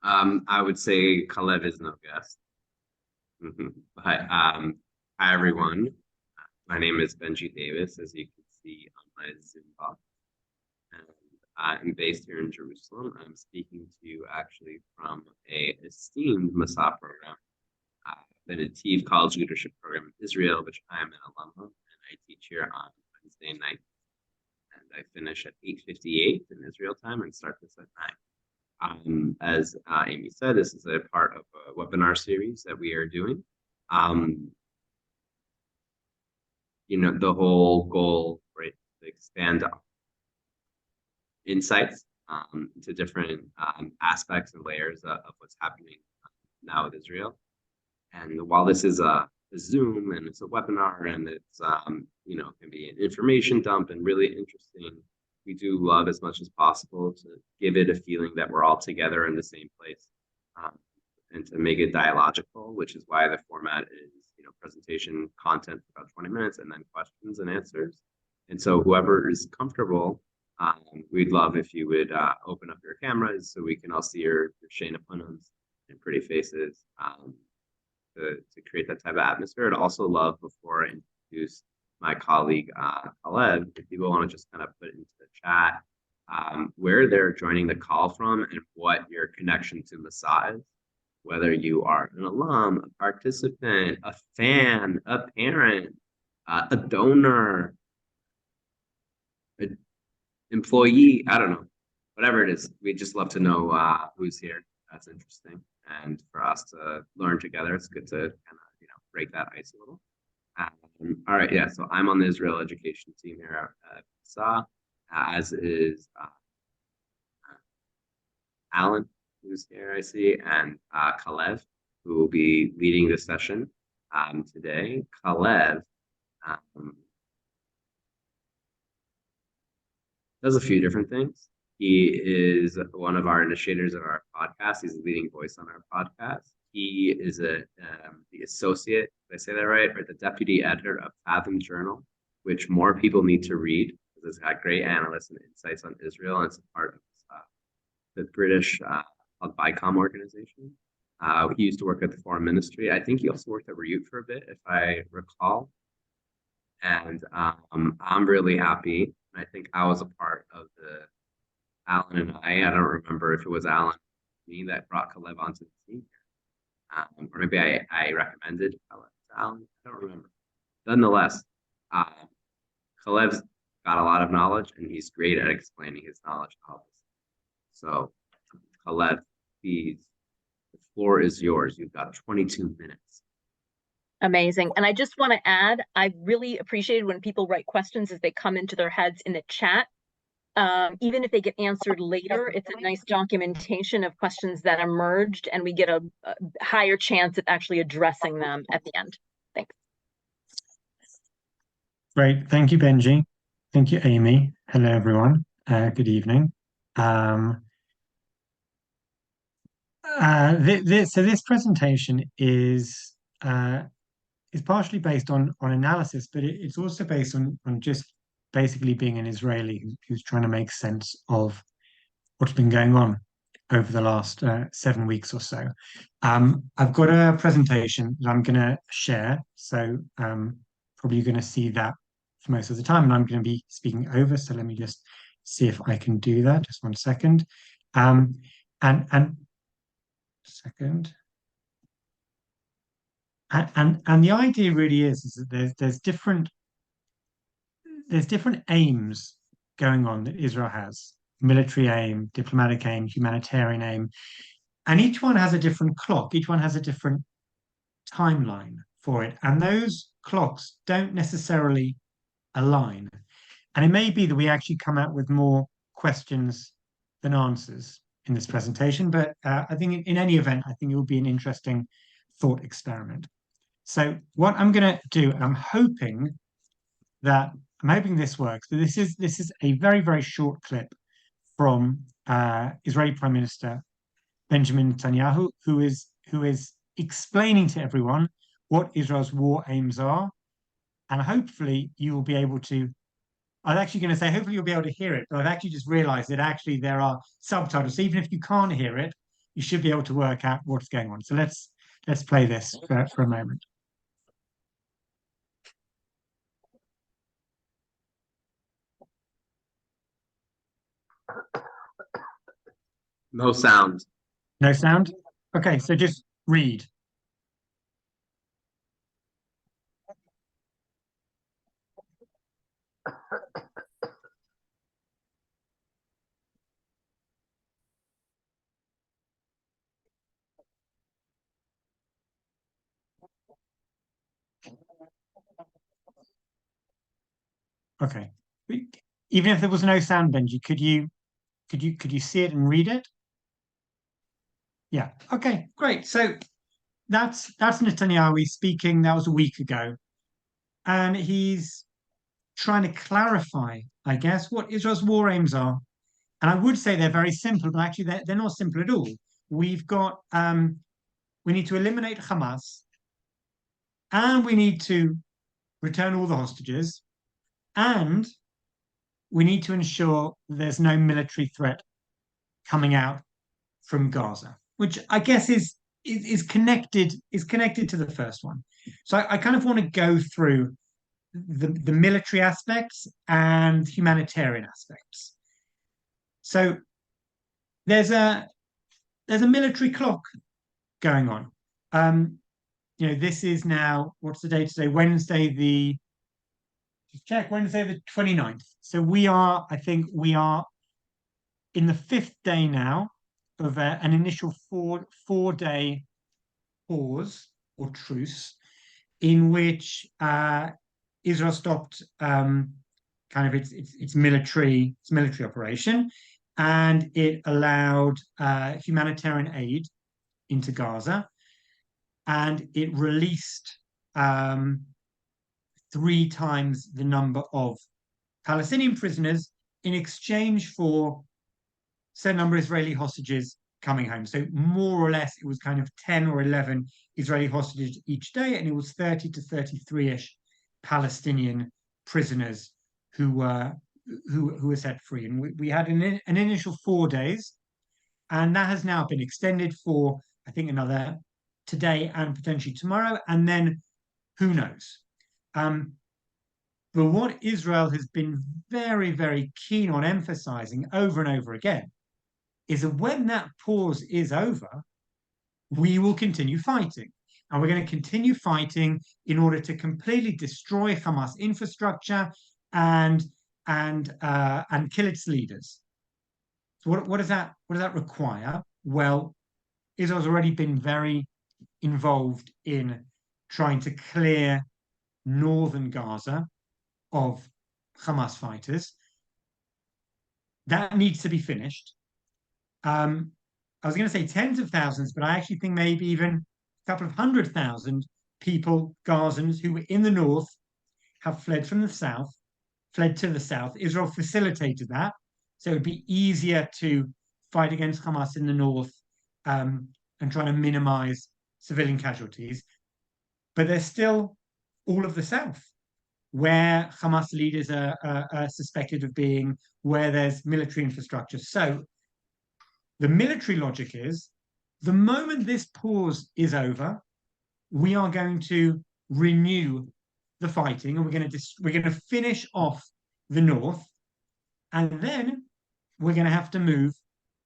I would say Calev is no guest. But hi everyone. My name is Benji Davis, as you can see on my Zoom box, and I'm based here in Jerusalem. I'm speaking to you actually from a esteemed Masa program, the Nativ College Leadership Program in Israel, which I am an alum of, and I teach here on Wednesday night. And I finish at 8:58 in Israel time and start this at 9. As Amy said, this is a part of a webinar series that we are doing. Um, the whole goal, right, to expand insights to different aspects and layers of what's happening now with Israel. And while this is a Zoom and it's a webinar and it's can be an information dump and really interesting, we do love as much as possible to give it a feeling that we're all together in the same place, and to make it dialogical, which is why the format is presentation content for about 20 minutes and then questions and answers. And so whoever is comfortable, we'd love if you would open up your cameras so we can all see your Shana Punams and pretty faces, to create that type of atmosphere. I'd also love, before I introduce my colleague Calev, if people want to just kind of put into the chat where they're joining the call from and what your connection to Masa is, whether you are an alum, a participant, a fan, a parent, a donor, an employee, I don't know, whatever it is. We'd just love to know who's here. That's interesting. And for us to learn together, it's good to kind of, break that ice a little. All right, yeah, so I'm on the Israel education team here at Masa, as is Alan, who's here, I see, and Calev, who will be leading the session today. Calev does a few different things. He is one of our initiators of our podcast. He's a leading voice on our podcast. He is the associate, did I say that right? Or the deputy editor of Fathom Journal, which more people need to read because it's got great analysts and insights on Israel, and it's a part of the British called BICOM organization. He used to work at the Foreign Ministry. I think he also worked at Reut for a bit, if I recall. And I'm really happy. I think I was a part of the Alan and I don't remember if it was Alan me that brought Calev onto the team. Or maybe I recommended Calev to Alan. I don't remember. Nonetheless, Calev's got a lot of knowledge and he's great at explaining his knowledge to others. So, Calev, please, the floor is yours. You've got 22 minutes. Amazing. And I just want to add, I really appreciate when people write questions as they come into their heads in the chat. Even if they get answered later, it's a nice documentation of questions that emerged, and we get a higher chance of actually addressing them at the end. Thanks. Great. Thank you, Benji. Thank you, Amy. Hello, everyone. Good evening. So this presentation is partially based on analysis, but it's also based on just basically being an Israeli who's trying to make sense of what's been going on over the last 7 weeks or so. I've got a presentation that I'm going to share, so probably going to see that for most of the time, and I'm going to be speaking over. So let me just see if I can do that. Just 1 second. And second. And the idea really is that there's different aims going on that Israel has: military aim, diplomatic aim, humanitarian aim, and each one has a different clock. Each one has a different timeline for it, and those clocks don't necessarily align. And it may be that we actually come out with more questions than answers in this presentation, but I think in any event, I think it will be an interesting thought experiment. So what I'm going to do, I'm hoping this works. But this is a very, very short clip from Israeli Prime Minister Benjamin Netanyahu, who is explaining to everyone what Israel's war aims are, and hopefully you will be able to. I was actually going to say hopefully you'll be able to hear it, but I've actually just realised that actually there are subtitles. So even if you can't hear it, you should be able to work out what's going on. So let's play this for a moment. No sound. No sound? Okay, so just read. Okay. Even if there was no sound, Benji, could you see it and read it? Yeah. Okay, great. So that's Netanyahu speaking. That was a week ago. And he's trying to clarify, I guess, what Israel's war aims are. And I would say they're very simple, but actually they're not simple at all. We've got we need to eliminate Hamas, and we need to return all the hostages, and we need to ensure there's no military threat coming out from Gaza, which I guess is connected to the first one. So I kind of want to go through the military aspects and humanitarian aspects. So there's a military clock going on. This is now, what's the date today? Wednesday the 29th. So I think we are in the 5th day now of an initial four-day pause or truce in which Israel stopped kind of its military operation, and it allowed humanitarian aid into Gaza, and it released 3 times the number of Palestinian prisoners in exchange for certain number of Israeli hostages coming home. So more or less, it was kind of 10 or 11 Israeli hostages each day, and it was 30 to 33-ish Palestinian prisoners who were set free. And we had an initial 4 days, and that has now been extended for, I think, another today and potentially tomorrow, and then who knows. But what Israel has been very, very keen on emphasizing over and over again is that when that pause is over, we will continue fighting. And we're going to continue fighting in order to completely destroy Hamas infrastructure and kill its leaders. So what does that require? Well, Israel's already been very involved in trying to clear northern Gaza of Hamas fighters. That needs to be finished. I was going to say tens of thousands, but I actually think maybe even a couple of 100,000 people, Gazans, who were in the north, have fled to the south. Israel facilitated that. So it would be easier to fight against Hamas in the north and trying to minimize civilian casualties. But there's still all of the south, where Hamas leaders are suspected of being, where there's military infrastructure. So the military logic is, the moment this pause is over, we are going to renew the fighting, and we're going to finish off the north, and then we're going to have to move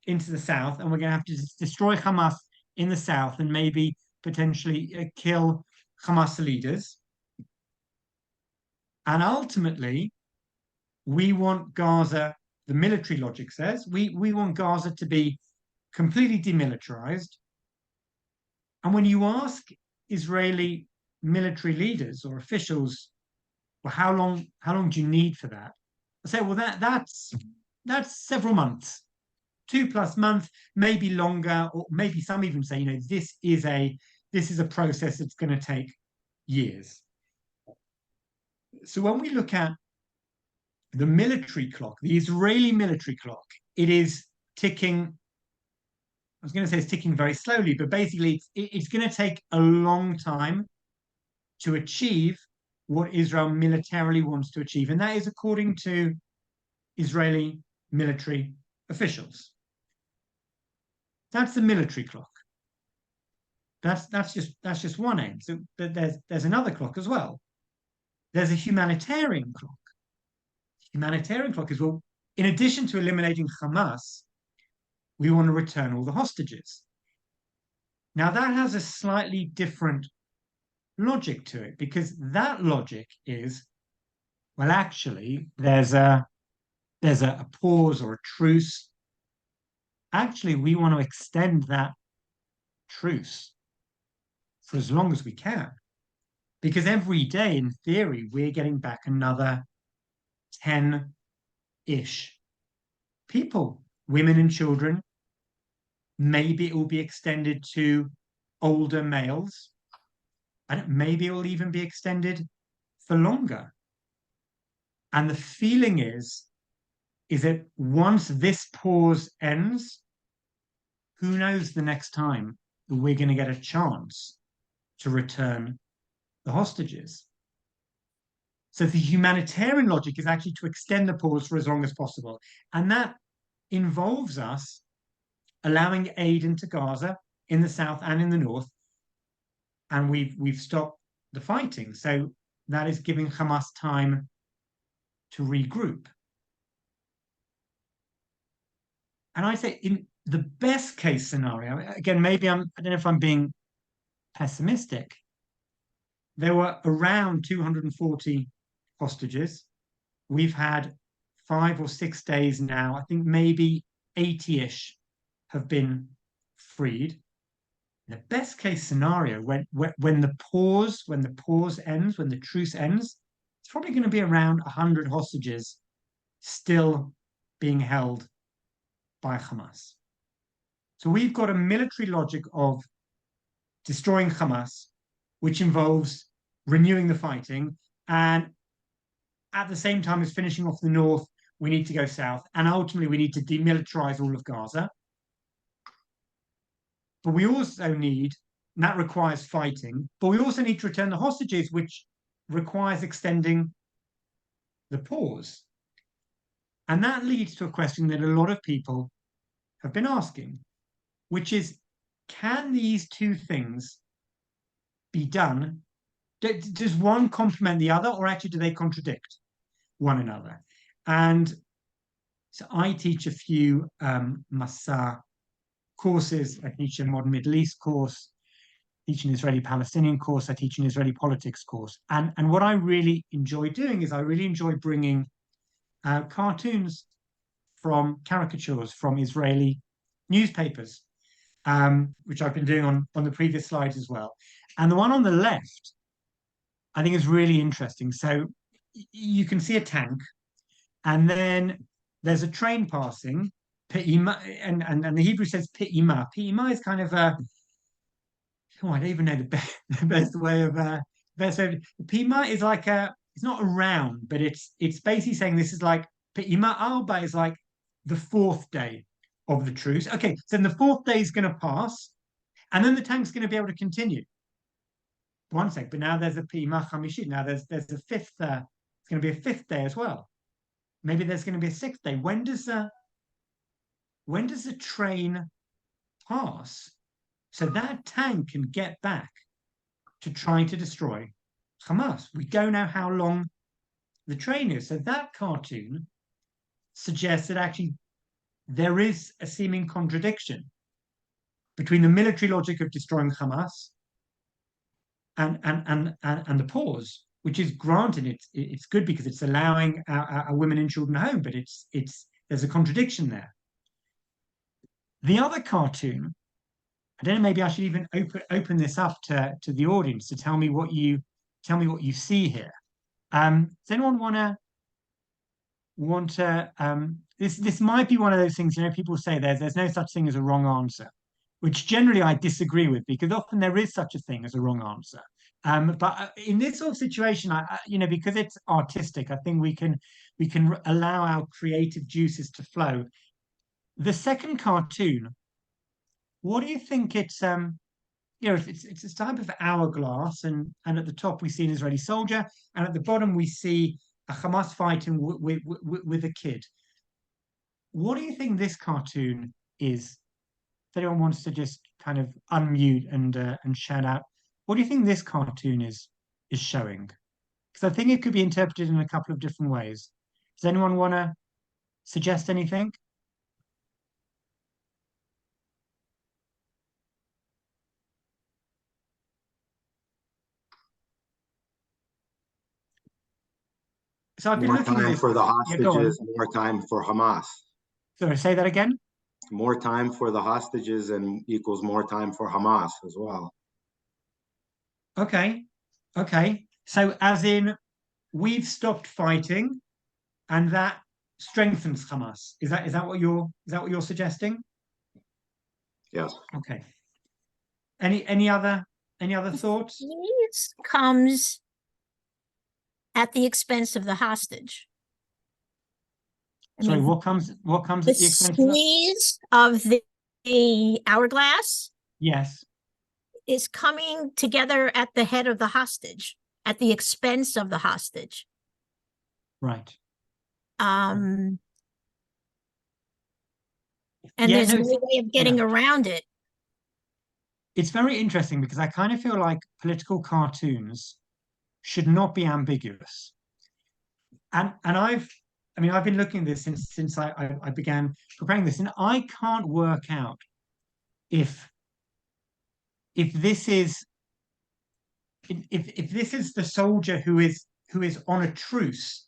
into the south, and we're going to have to destroy Hamas in the south, and maybe potentially kill Hamas leaders. And ultimately, we want Gaza, the military logic says, we want Gaza to be completely demilitarized. And when you ask Israeli military leaders or officials, well, how long do you need for that? I say, well, that's several months, 2+ months, maybe longer, or maybe some even say, this is a process that's going to take years. So when we look at the military clock, the Israeli military clock, it is ticking. I was going to say it's ticking very slowly, but basically it's going to take a long time to achieve what Israel militarily wants to achieve. And that is according to Israeli military officials. That's the military clock. That's just one aim. So but there's another clock as well. There's a humanitarian clock. Humanitarian clock is, well, in addition to eliminating Hamas, we want to return all the hostages. Now that has a slightly different logic to it, because that logic is, well, actually, there's a pause or a truce. Actually, we want to extend that truce for as long as we can. Because every day, in theory, we're getting back another 10-ish people, women and children. Maybe it will be extended to older males. Maybe it will even be extended for longer. And the feeling is that once this pause ends, who knows the next time that we're going to get a chance to return the hostages. So the humanitarian logic is actually to extend the pause for as long as possible. And that involves us allowing aid into Gaza in the south and in the north. And we've stopped the fighting. So that is giving Hamas time to regroup. And I say, in the best case scenario, again, maybe I don't know if I'm being pessimistic. There were around 240 hostages. We've had 5 or 6 days now. I think maybe 80-ish have been freed. In the best case scenario, when the pause ends, when the truce ends, it's probably going to be around 100 hostages still being held by Hamas. So we've got a military logic of destroying Hamas, which involves renewing the fighting, and at the same time as finishing off the north, we need to go south, and ultimately we need to demilitarize all of Gaza. But we also need, and that requires fighting, but we also need to return the hostages, which requires extending the pause. And that leads to a question that a lot of people have been asking, which is, can these two things be done? Does one complement the other, or actually do they contradict one another? And so I teach a few Masa courses. I teach a modern Middle East course, teach an Israeli-Palestinian course, I teach an Israeli politics course. And what I really enjoy doing is I really enjoy bringing cartoons caricatures from Israeli newspapers, which I've been doing on the previous slides as well. And the one on the left, I think is really interesting. So you can see a tank, and then there's a train passing, and the Hebrew says pi'ima. Pi'ima is kind of a, I don't even know the best way of Pi'ima is like it's not a round, but it's basically saying this is like Pi'ima Alba is like the 4th day of the truce. Okay, so then the 4th day is going to pass, and then the tank's going to be able to continue. One sec, but now there's a Pi'ima Chamishit. Now there's a 5th. It's going to be a 5th day as well. Maybe there's going to be a 6th day. When does the train pass so that tank can get back to trying to destroy Hamas? We don't know how long the train is. So that cartoon suggests that actually there is a seeming contradiction between the military logic of destroying Hamas and the pause, which is granted it's good because it's allowing our women and children home, but there's a contradiction there. The other cartoon, I don't know, maybe I should even open this up to the audience to tell me what you see here. Does anyone want to this might be one of those things, people say there's no such thing as a wrong answer, which generally I disagree with, because often there is such a thing as a wrong answer. But in this sort of situation, because it's artistic, I think we can allow our creative juices to flow. The second cartoon, what do you think it's it's a type of hourglass, and at the top we see an Israeli soldier, and at the bottom we see a Hamas fighting with a kid. What do you think this cartoon is if anyone wants to just kind of unmute and shout out, what do you think this cartoon is showing? Because I think it could be interpreted in a couple of different ways. Does anyone want to suggest anything? So I've been More looking at time this. for the Yeah, go on. hostages, more time for Hamas. Sorry, say that again. More time for the hostages and equals more time for Hamas as well. Okay. Okay. So as in we've stopped fighting and that strengthens Hamas. Is that what you're suggesting? Yes. Okay. Any other thoughts? Peace comes at the expense of the hostage. I Sorry, mean, what comes the at the expense of that? squeeze of the hourglass Yes. is coming together at the head of the hostage, at the expense of the hostage. Right. And Yeah, there's no, no way of getting yeah. around it. It's very interesting because I kind of feel like political cartoons should not be ambiguous. And I've been looking at this since I began preparing this, and I can't work out if this is if this is the soldier who is on a truce,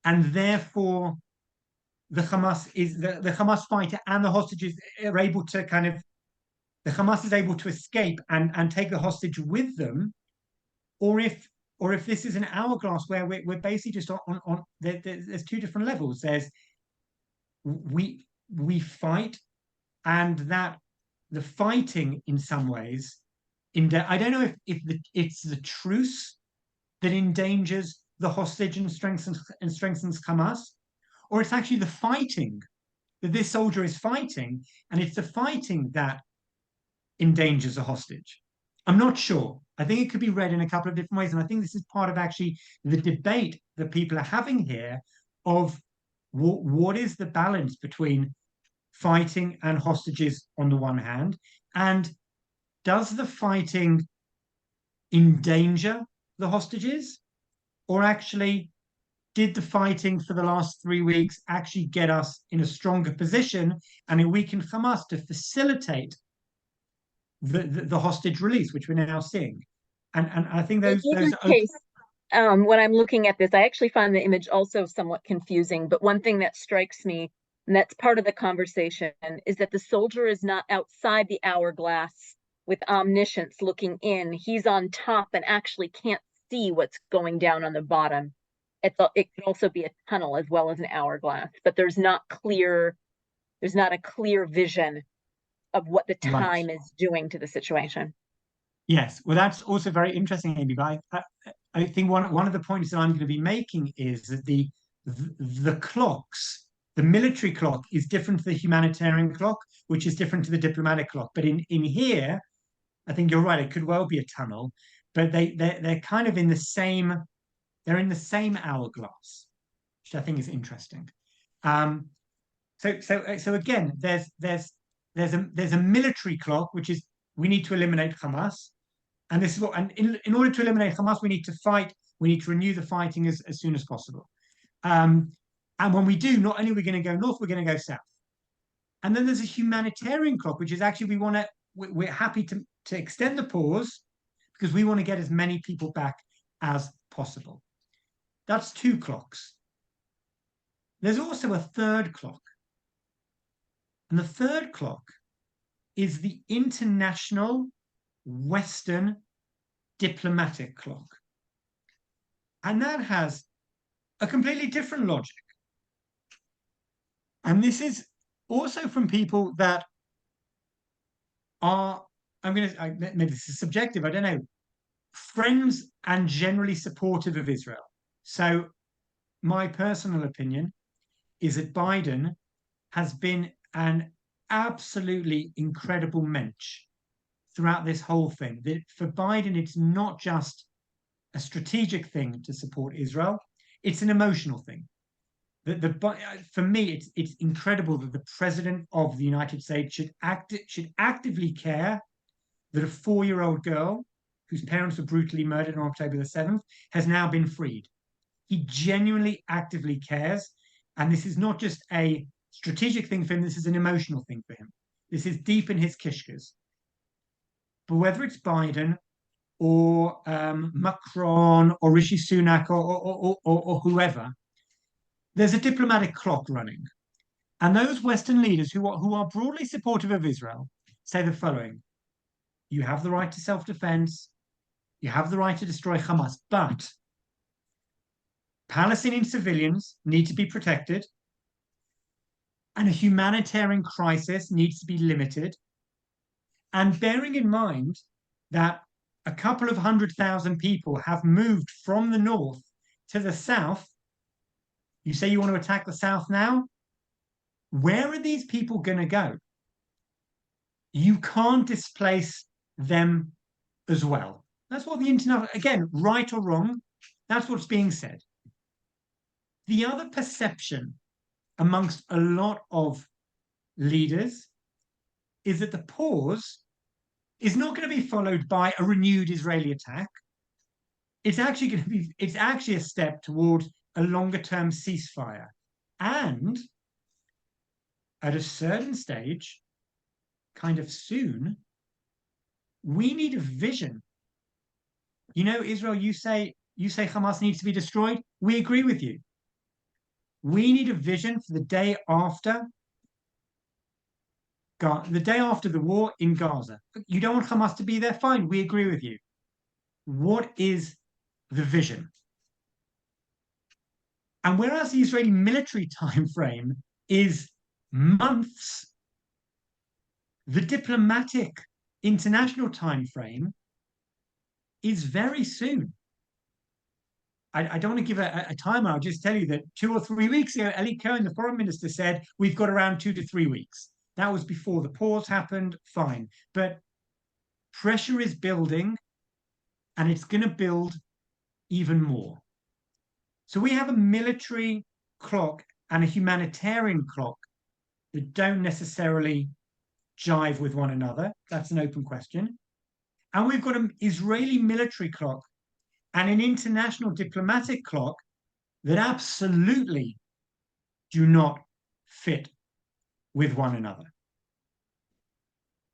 and therefore the Hamas is the Hamas fighter and the hostages are able to the Hamas is able to escape and take the hostage with them, or if this is an hourglass where we're basically just on there's two different levels. There's we fight, and that the fighting in some ways I don't know if it's the truce that endangers the hostage and strengthens Hamas, or it's actually the fighting that this soldier is fighting, and it's the fighting that endangers a hostage. I'm not sure. I think it could be read in a couple of different ways, and I think this is part of actually the debate that people are having here of what is the balance between fighting and hostages on the one hand, and does the fighting endanger the hostages, or actually did the fighting for the last 3 weeks actually get us in a stronger position and a weakened Hamas to facilitate the hostage release, which we're now seeing? And I think In either case, when I'm looking at this, I actually find the image also somewhat confusing. But one thing that strikes me, and that's part of the conversation, is that the soldier is not outside the hourglass with omniscience looking in. He's on top and actually can't see what's going down on the bottom. It could also be a tunnel as well as an hourglass, but there's not a clear vision of what the time is doing to the situation. Yes, well, that's also very interesting, Amy. But I think one of the points that I'm going to be making is that the clocks, the military clock, is different to the humanitarian clock, which is different to the diplomatic clock. But in here, I think you're right. It could well be a tunnel, but they're kind of in the same. They're in the same hourglass, which I think is interesting. So again, there's a military clock, which is we need to eliminate Hamas. And this is what, and in order to eliminate Hamas, we need to fight. We need to renew the fighting as soon as possible. And when we do, not only are we going to go north, we're going to go south. And then there's a humanitarian clock, which is actually we're happy to extend the pause because we want to get as many people back as possible. That's 2 clocks. There's also a third clock. And the third clock is the international Western diplomatic clock. And that has a completely different logic. And this is also from people that are, maybe this is subjective, I don't know, friends and generally supportive of Israel. So my personal opinion is that Biden has been an absolutely incredible mensch throughout this whole thing. That for Biden, it's not just a strategic thing to support Israel, it's an emotional thing. For me, it's incredible that the president of the United States should actively care that a 4-year-old girl whose parents were brutally murdered on October the 7th has now been freed. He genuinely actively cares, and this is not just a strategic thing for him, this is an emotional thing for him. This is deep in his kishkas. But whether it's Biden or Macron or Rishi Sunak or whoever, there's a diplomatic clock running. And those Western leaders who are broadly supportive of Israel say the following: you have the right to self-defense, you have the right to destroy Hamas, but Palestinian civilians need to be protected, and a humanitarian crisis needs to be limited. And bearing in mind that a couple of 100,000 people have moved from the north to the south, you say you want to attack the south now? Where are these people going to go? You can't displace them as well. That's what the international, again, right or wrong, that's what's being said. The other perception amongst a lot of leaders is that the pause is not going to be followed by a renewed Israeli attack. It's actually a step toward a longer term ceasefire. And at a certain stage, kind of soon, we need a vision. You know, Israel, you say Hamas needs to be destroyed. We agree with you. We need a vision for the day after the war in Gaza. You don't want Hamas to be there? Fine, we agree with you. What is the vision? And whereas the Israeli military time frame is months, the diplomatic international time frame is very soon. I don't want to give a timer. I'll just tell you that 2 or 3 weeks ago, Eli Cohen, the foreign minister, said we've got around 2 to 3 weeks. That was before the pause happened, fine. But pressure is building, and it's going to build even more. So we have a military clock and a humanitarian clock that don't necessarily jive with one another. That's an open question. And we've got an Israeli military clock and an international diplomatic clock that absolutely do not fit with one another.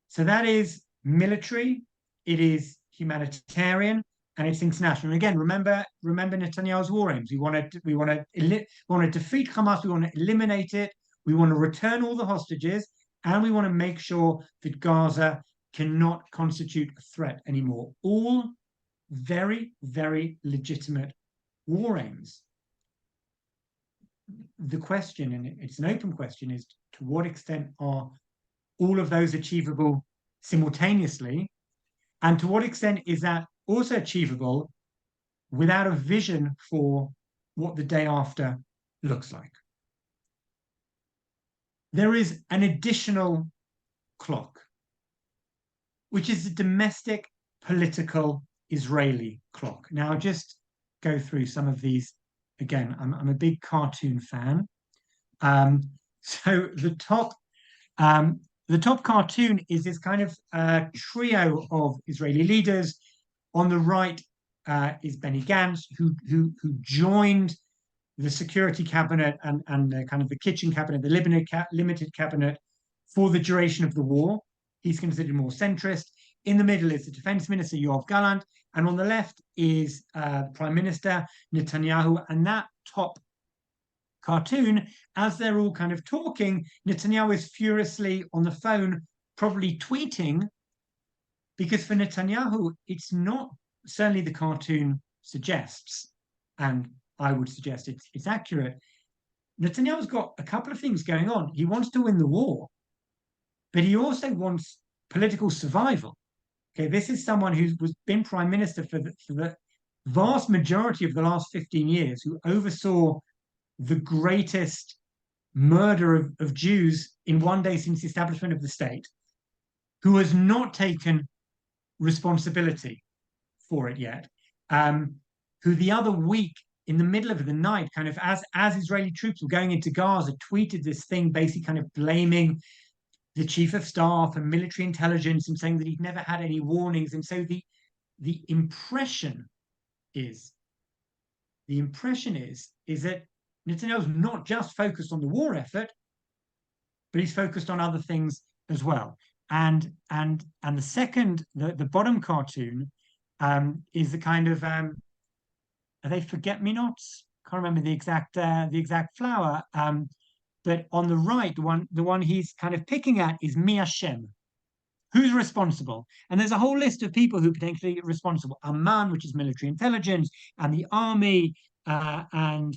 So that is military, it is humanitarian, and it's international. And again, remember Netanyahu's war aims. We want to defeat Hamas, we want to eliminate it, we want to return all the hostages, and we want to make sure that Gaza cannot constitute a threat anymore. All very, very legitimate war aims. The question, and it's an open question, is to what extent are all of those achievable simultaneously? And to what extent is that also achievable without a vision for what the day after looks like? There is an additional clock, which is the domestic political Israeli clock. Now, I'll just go through some of these again. I'm a big cartoon fan. So the top cartoon is this kind of trio of Israeli leaders. On the right is Benny Gantz, who joined the security cabinet and the kind of the kitchen cabinet, the limited cabinet for the duration of the war. He's considered more centrist. In the middle is the defense minister, Yoav Gallant, and on the left is Prime Minister Netanyahu. And that top cartoon, as they're all kind of talking, Netanyahu is furiously on the phone, probably tweeting, because for Netanyahu, it's not, certainly the cartoon suggests, and I would suggest it's accurate. Netanyahu's got a couple of things going on. He wants to win the war, but he also wants political survival. Okay, this is someone who's been prime minister for the vast majority of the last 15 years, who oversaw the greatest murder of Jews in one day since the establishment of the state, who has not taken responsibility for it yet, who the other week in the middle of the night, kind of as Israeli troops were going into Gaza, tweeted this thing basically kind of blaming the chief of staff and military intelligence and saying that he'd never had any warnings. And so the impression is that Netanyahu's not just focused on the war effort, but he's focused on other things as well. And the second, the bottom cartoon, is the kind of are they forget-me-nots? Can't remember the exact flower. But on the right, the one he's kind of picking at is Mi Hashem. Who's responsible? And there's a whole list of people who potentially are responsible. Amman, which is military intelligence, and the army, and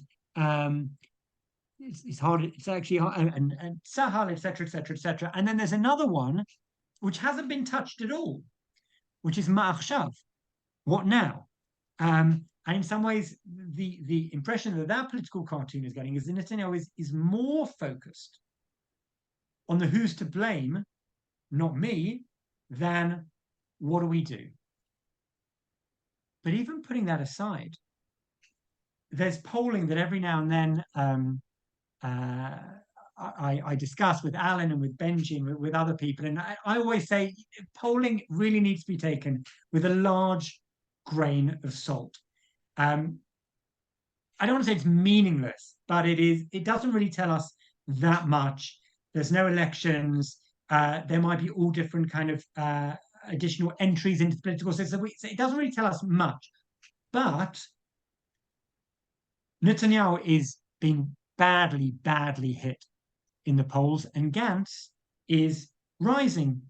it's hard. It's actually hard, and Sahal, etc., etc., etc. And then there's another one which hasn't been touched at all, which is Ma'achshav. What now? And in some ways, the impression that political cartoon is getting is that Netanyahu is more focused on the who's to blame, not me, than what do we do? But even putting that aside, there's polling that every now and then I discuss with Alan and with Benji and with other people. And I always say polling really needs to be taken with a large grain of salt. I don't want to say it's meaningless, but it doesn't really tell us that much. There's no elections. There might be all different kind of additional entries into the political system. So it doesn't really tell us much. But Netanyahu is being badly hit in the polls, and Gantz is rising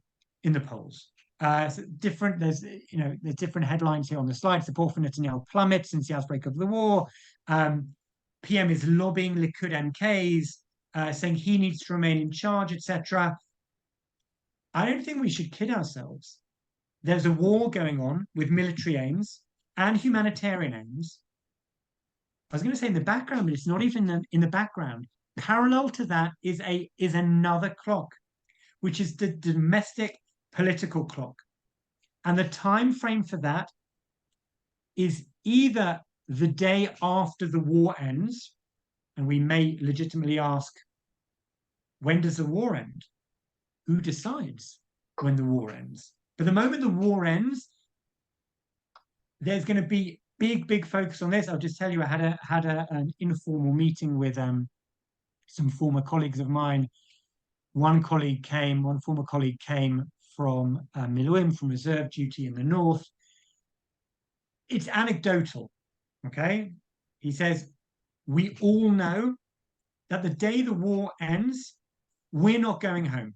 in the polls. So there's different headlines here on the slide. Support for Netanyahu plummets since the outbreak of the war. PM is lobbying Likud MKs, saying he needs to remain in charge, etc. I don't think we should kid ourselves. There's a war going on with military aims and humanitarian aims. I was going to say in the background, but it's not even in the background. Parallel to that is another clock, which is the domestic political clock. And the time frame for that is either the day after the war ends, and we may legitimately ask, when does the war end? Who decides when the war ends? But the moment the war ends, there's going to be big focus on this. I'll just tell you, I had an informal meeting with some former colleagues of mine. One former colleague came from Miluim, from reserve duty in the north. It's anecdotal, okay? He says, we all know that the day the war ends, we're not going home.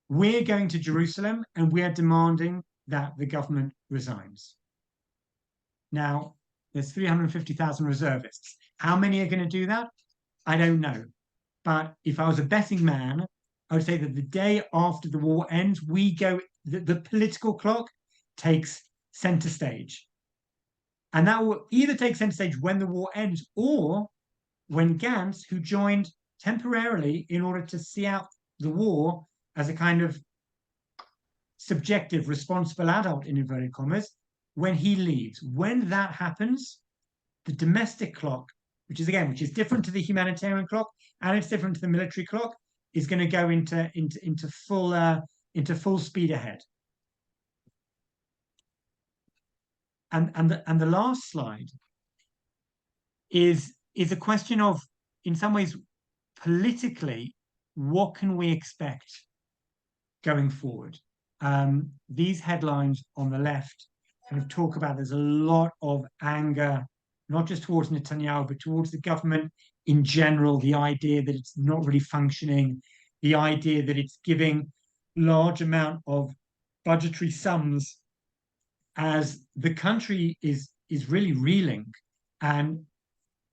We're going to Jerusalem and we're demanding that the government resigns. Now, there's 350,000 reservists. How many are going to do that? I don't know. But if I was a betting man, I would say that the day after the war ends, the political clock takes center stage. And that will either take center stage when the war ends or when Gantz, who joined temporarily in order to see out the war as a kind of subjective, responsible adult, in inverted commas, when he leaves. When that happens, the domestic clock, which is different to the humanitarian clock and it's different to the military clock, is going to go into full speed ahead. And the last slide is a question of, in some ways, politically, what can we expect going forward? These headlines on the left kind of talk about there's a lot of anger, not just towards Netanyahu, but towards the government in general, the idea that it's not really functioning, the idea that it's giving large amount of budgetary sums as the country is really reeling and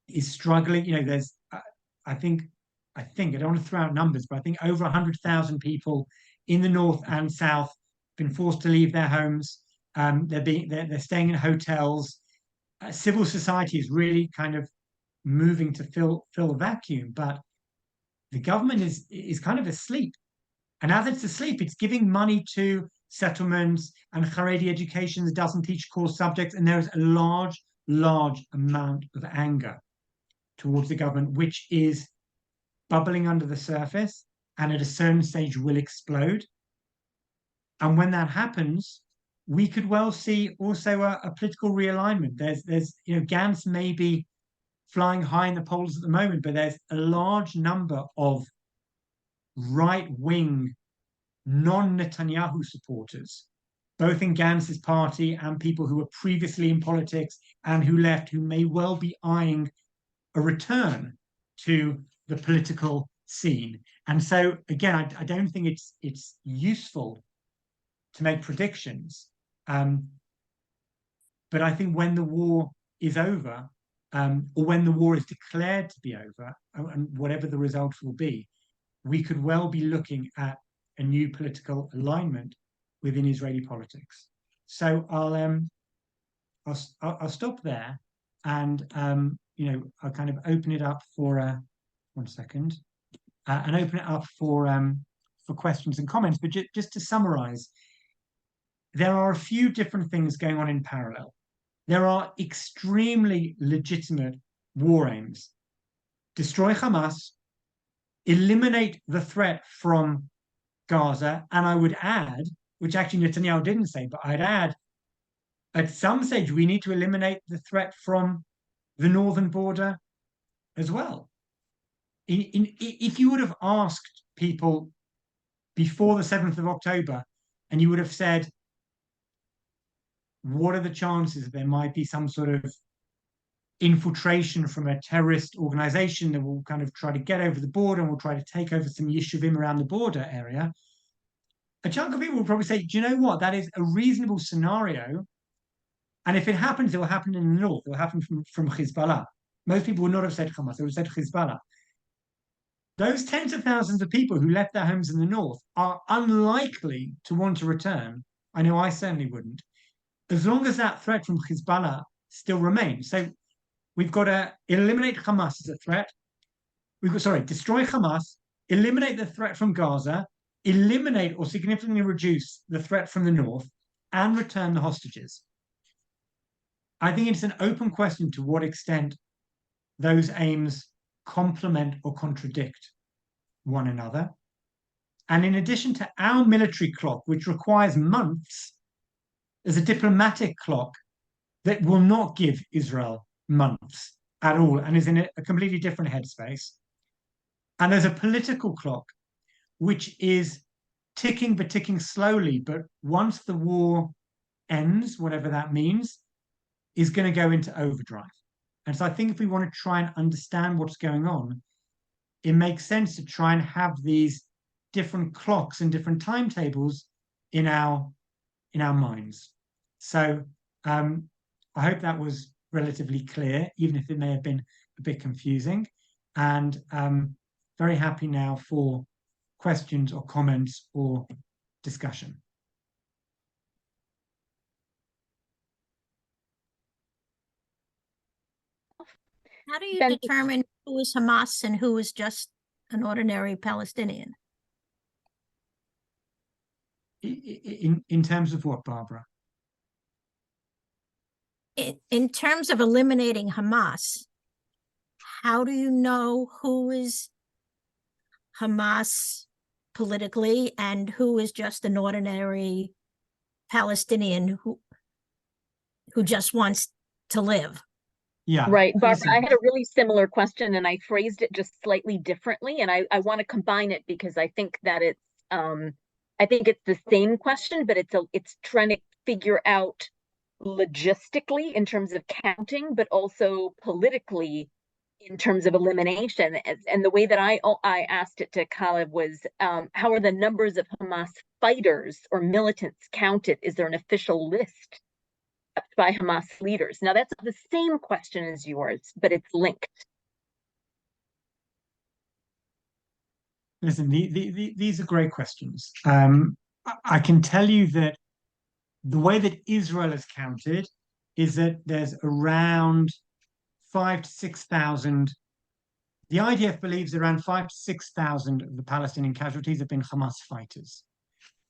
is struggling. There's I think I don't want to throw out numbers, but I think over 100,000 people in the north and south been forced to leave their homes. They're staying in hotels. Civil society is really kind of moving to fill a vacuum, but the government is kind of asleep. And as it's asleep, it's giving money to settlements and Haredi education that doesn't teach core subjects. And there's a large large amount of anger towards the government, which is bubbling under the surface and at a certain stage will explode. And when that happens, we could well see also a political realignment. There's Gantz may be flying high in the polls at the moment, but there's a large number of right-wing non-Netanyahu supporters, both in Gantz's party and people who were previously in politics and who left, who may well be eyeing a return to the political scene. And so, again, I don't think it's useful to make predictions. But I think when the war is over, or when the war is declared to be over, and whatever the results will be, we could well be looking at a new political alignment within Israeli politics. So I'll stop there, and I'll kind of open it up for 1 second, and open it up for questions and comments. But just to summarize, there are a few different things going on in parallel. There are extremely legitimate war aims. Destroy Hamas, eliminate the threat from Gaza, and I would add, which actually Netanyahu didn't say, but I'd add, at some stage, we need to eliminate the threat from the northern border as well. If you would have asked people before the 7th of October, and you would have said, what are the chances that there might be some sort of infiltration from a terrorist organization that will kind of try to get over the border and will try to take over some yeshuvim around the border area? A chunk of people will probably say, do you know what? That is a reasonable scenario. And if it happens, it will happen in the north. It will happen from Hezbollah. Most people would not have said Hamas. They would have said Hezbollah. Those tens of thousands of people who left their homes in the north are unlikely to want to return. I know I certainly wouldn't, as long as that threat from Hezbollah still remains. So we've got to eliminate Hamas as a threat. Destroy Hamas, eliminate the threat from Gaza, eliminate or significantly reduce the threat from the north, and return the hostages. I think it's an open question to what extent those aims complement or contradict one another. And in addition to our military clock, which requires months, there's a diplomatic clock that will not give Israel months at all and is in a completely different headspace. And there's a political clock which is ticking, but ticking slowly. But once the war ends, whatever that means, is going to go into overdrive. And so I think if we want to try and understand what's going on, it makes sense to try and have these different clocks and different timetables in our minds. So I hope that was relatively clear, even if it may have been a bit confusing. And very happy now for questions or comments or discussion. How do you determine who is Hamas and who is just an ordinary Palestinian? In terms of what, Barbara? In terms of eliminating Hamas, how do you know who is Hamas politically and who is just an ordinary Palestinian who just wants to live? Yeah. Right. Barbara, I had a really similar question and I phrased it just slightly differently. And I want to combine it because I think that it's the same question, but it's trying to figure out logistically in terms of counting, but also politically in terms of elimination. And the way that I asked it to Calev was, how are the numbers of Hamas fighters or militants counted? Is there an official list by Hamas leaders? Now that's the same question as yours, but it's linked. Listen, these are great questions. I can tell you that the way that Israel is counted is that there's around 5,000 to 6,000. The IDF believes around 5,000 to 6,000 of the Palestinian casualties have been Hamas fighters.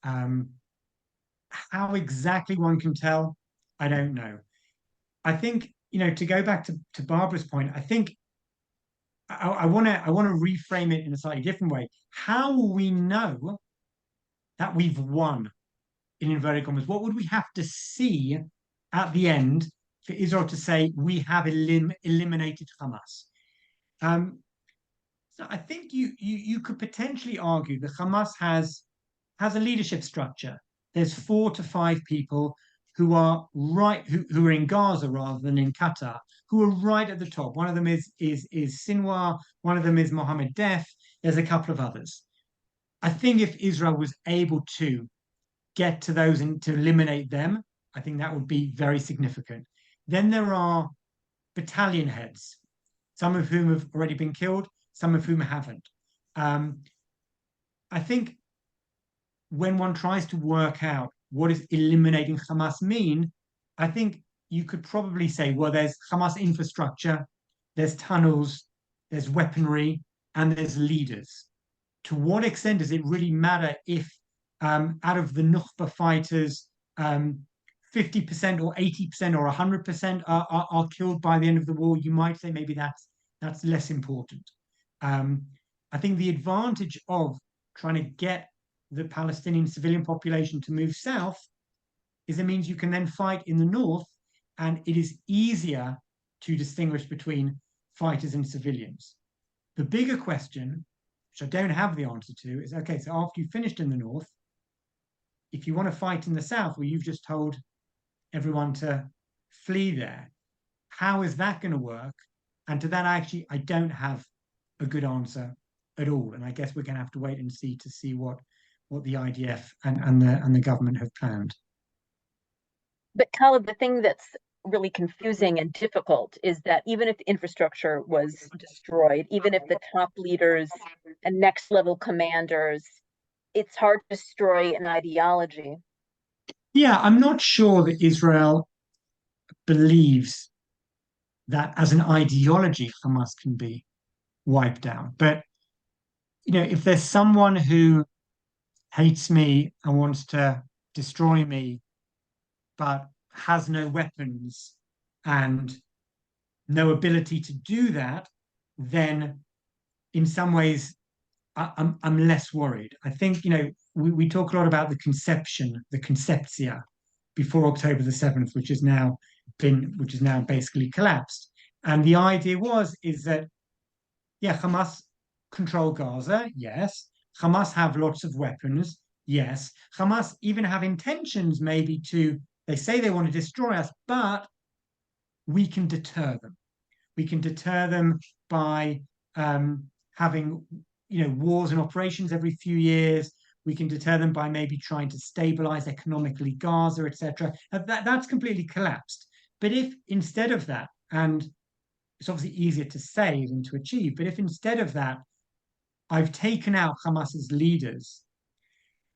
How exactly one can tell, I don't know. I think to go back to Barbara's point, I think I want to reframe it in a slightly different way. How will we know that we've won, in inverted commas? What would we have to see at the end for Israel to say we have eliminated Hamas? So I think you could potentially argue that Hamas has a leadership structure. There's 4 to 5 people who are who are in Gaza rather than in Qatar, who are right at the top. One of them is Sinwar, one of them is Mohammed Def. There's a couple of others. I think if Israel was able to get to those and to eliminate them, I think that would be very significant. Then there are battalion heads, some of whom have already been killed, some of whom haven't. I think when one tries to work out what does eliminating Hamas mean, I think you could probably say, well, there's Hamas infrastructure, there's tunnels, there's weaponry, and there's leaders. To what extent does it really matter if out of the Nukhba fighters, 50% or 80% or 100% are killed by the end of the war? You might say maybe that's less important. I think the advantage of trying to get the Palestinian civilian population to move south is it means you can then fight in the north, and it is easier to distinguish between fighters and civilians. The bigger question, which I don't have the answer to, is okay, so after you've finished in the north, if you want to fight in the south, where you've just told everyone to flee there, how is that going to work? And to that, actually, I don't have a good answer at all. And I guess we're going to have to wait and see what the IDF and the government have planned. But Calev, the thing that's really confusing and difficult is that even if the infrastructure was destroyed, even if the top leaders and next level commanders, it's hard to destroy an ideology. Yeah, I'm not sure that Israel believes that as an ideology, Hamas can be wiped out. But, if there's someone who hates me and wants to destroy me, but has no weapons and no ability to do that, then in some ways I'm less worried. I think, we talk a lot about the conceptia before October the 7th, which is now basically collapsed. And the idea is that, yeah, Hamas control Gaza, yes. Hamas have lots of weapons, yes. Hamas even have intentions maybe they say they want to destroy us, but we can deter them. We can deter them by having, wars and operations every few years. We can deter them by maybe trying to stabilize economically Gaza, etc. That's completely collapsed. But if instead of that, and it's obviously easier to say than to achieve, but if instead of that, I've taken out Hamas's leaders,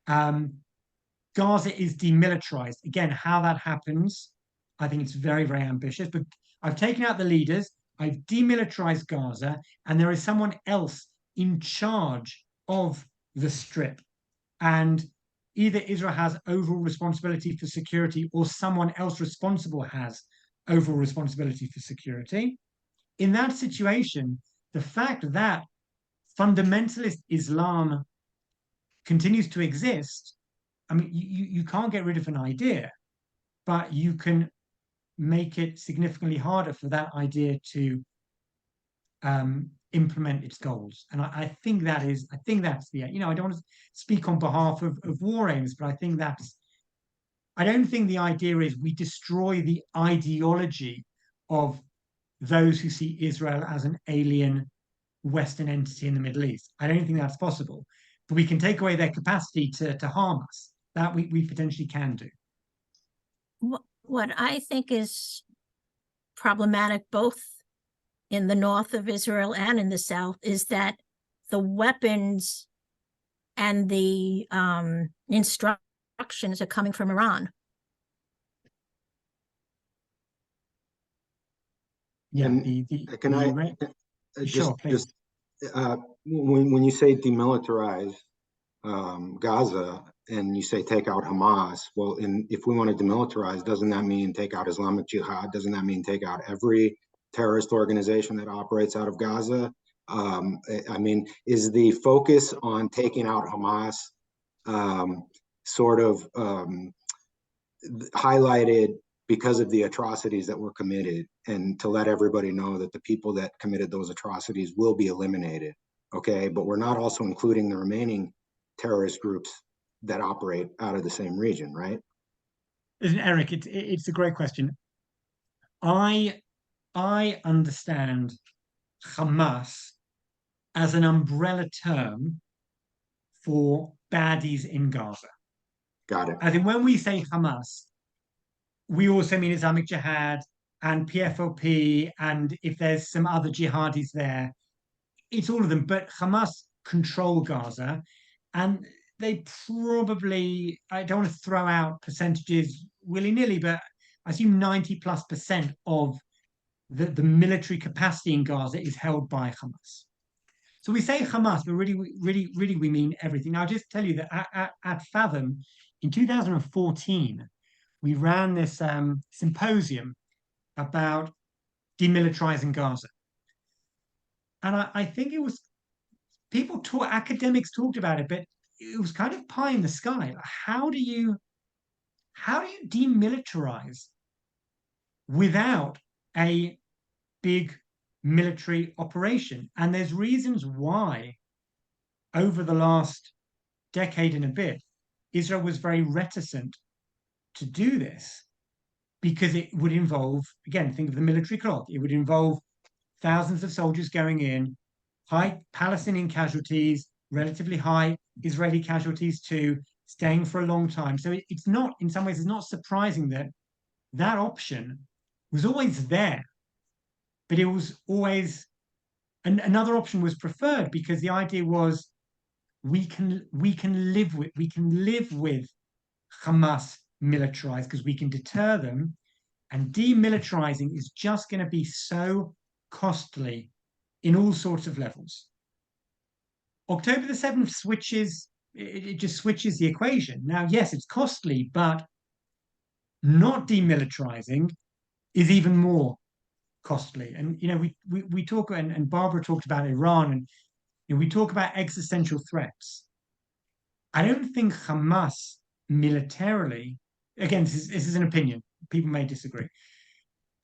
Gaza is demilitarized. Again, how that happens, I think it's very, very ambitious, but I've taken out the leaders, I've demilitarized Gaza, and there is someone else in charge of the strip. And either Israel has overall responsibility for security or someone else responsible has overall responsibility for security. In that situation, the fact that fundamentalist Islam continues to exist, I mean, you can't get rid of an idea, but you can make it significantly harder for that idea to implement its goals. And I think that's the, I don't want to speak on behalf of war aims, but I don't think the idea is we destroy the ideology of those who see Israel as an alien Western entity in the Middle East. I don't think that's possible, but we can take away their capacity to harm us. That we potentially can do. What I think is problematic both in the north of Israel and in the south is that the weapons and the instructions are coming from Iran. Yeah, Sure, please. When you say demilitarize, Gaza and you say take out Hamas, well, if we want to demilitarize, doesn't that mean take out Islamic Jihad? Doesn't that mean take out every terrorist organization that operates out of Gaza? I mean, is the focus on taking out Hamas sort of highlighted because of the atrocities that were committed, and to let everybody know that the people that committed those atrocities will be eliminated, okay? But we're not also including the remaining terrorist groups that operate out of the same region, right? Listen, Eric, it's a great question. I understand Hamas as an umbrella term for baddies in Gaza. Got it. As in, when we say Hamas, we also mean Islamic Jihad and PFLP, and if there's some other jihadis there, it's all of them. But Hamas control Gaza, and they probably, I don't want to throw out percentages willy-nilly, but I assume 90+% of the military capacity in Gaza is held by Hamas. So we say Hamas, but really we mean everything. Now, I'll just tell you that at Fathom in 2014, we ran this symposium about demilitarizing Gaza. And I think it was academics talked about it, but it was kind of pie in the sky. How do you demilitarize without a big military operation? And there's reasons why over the last decade and a bit, Israel was very reticent to do this, because it would involve, again, think of the military clock, it would involve thousands of soldiers going in, high Palestinian casualties, relatively high Israeli casualties too, staying for a long time. So it's not, in some ways, it's not surprising that that option was always there, but it was always, another option was preferred, because the idea was we can live with Hamas militarized, because we can deter them, and demilitarizing is just going to be so costly in all sorts of levels. October the 7th it just switches the equation. Now, yes, it's costly, but not demilitarizing is even more costly. And we talk, and Barbara talked about Iran, and we talk about existential threats. I don't think Hamas militarily, again, this is an opinion, people may disagree.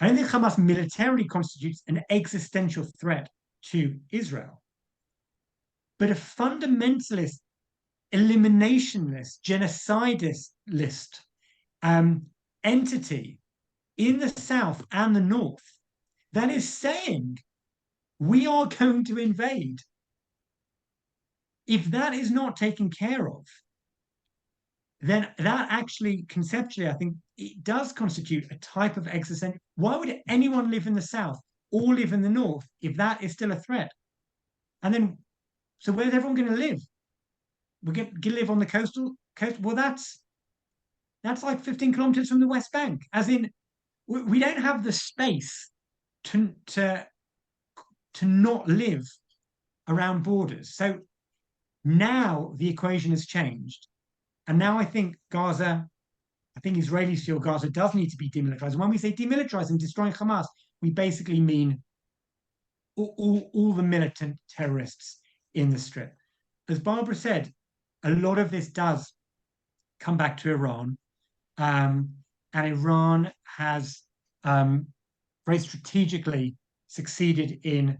I don't think Hamas militarily constitutes an existential threat to Israel. But a fundamentalist, eliminationist, genocidist entity in the south and the north that is saying we are going to invade, if that is not taken care of, then that actually conceptually, I think it does constitute a type of existential. Why would anyone live in the south or live in the north if that is still a threat? And then, so where's everyone going to live? We're going to live on the coast. Well, that's like 15 kilometers from the West Bank. As in, we don't have the space to not live around borders. So now the equation has changed. And now I think Israelis feel Gaza does need to be demilitarized. And when we say demilitarizing, destroying Hamas, we basically mean all the militant terrorists in the Strip. As Barbara said, a lot of this does come back to Iran. And Iran has very strategically succeeded in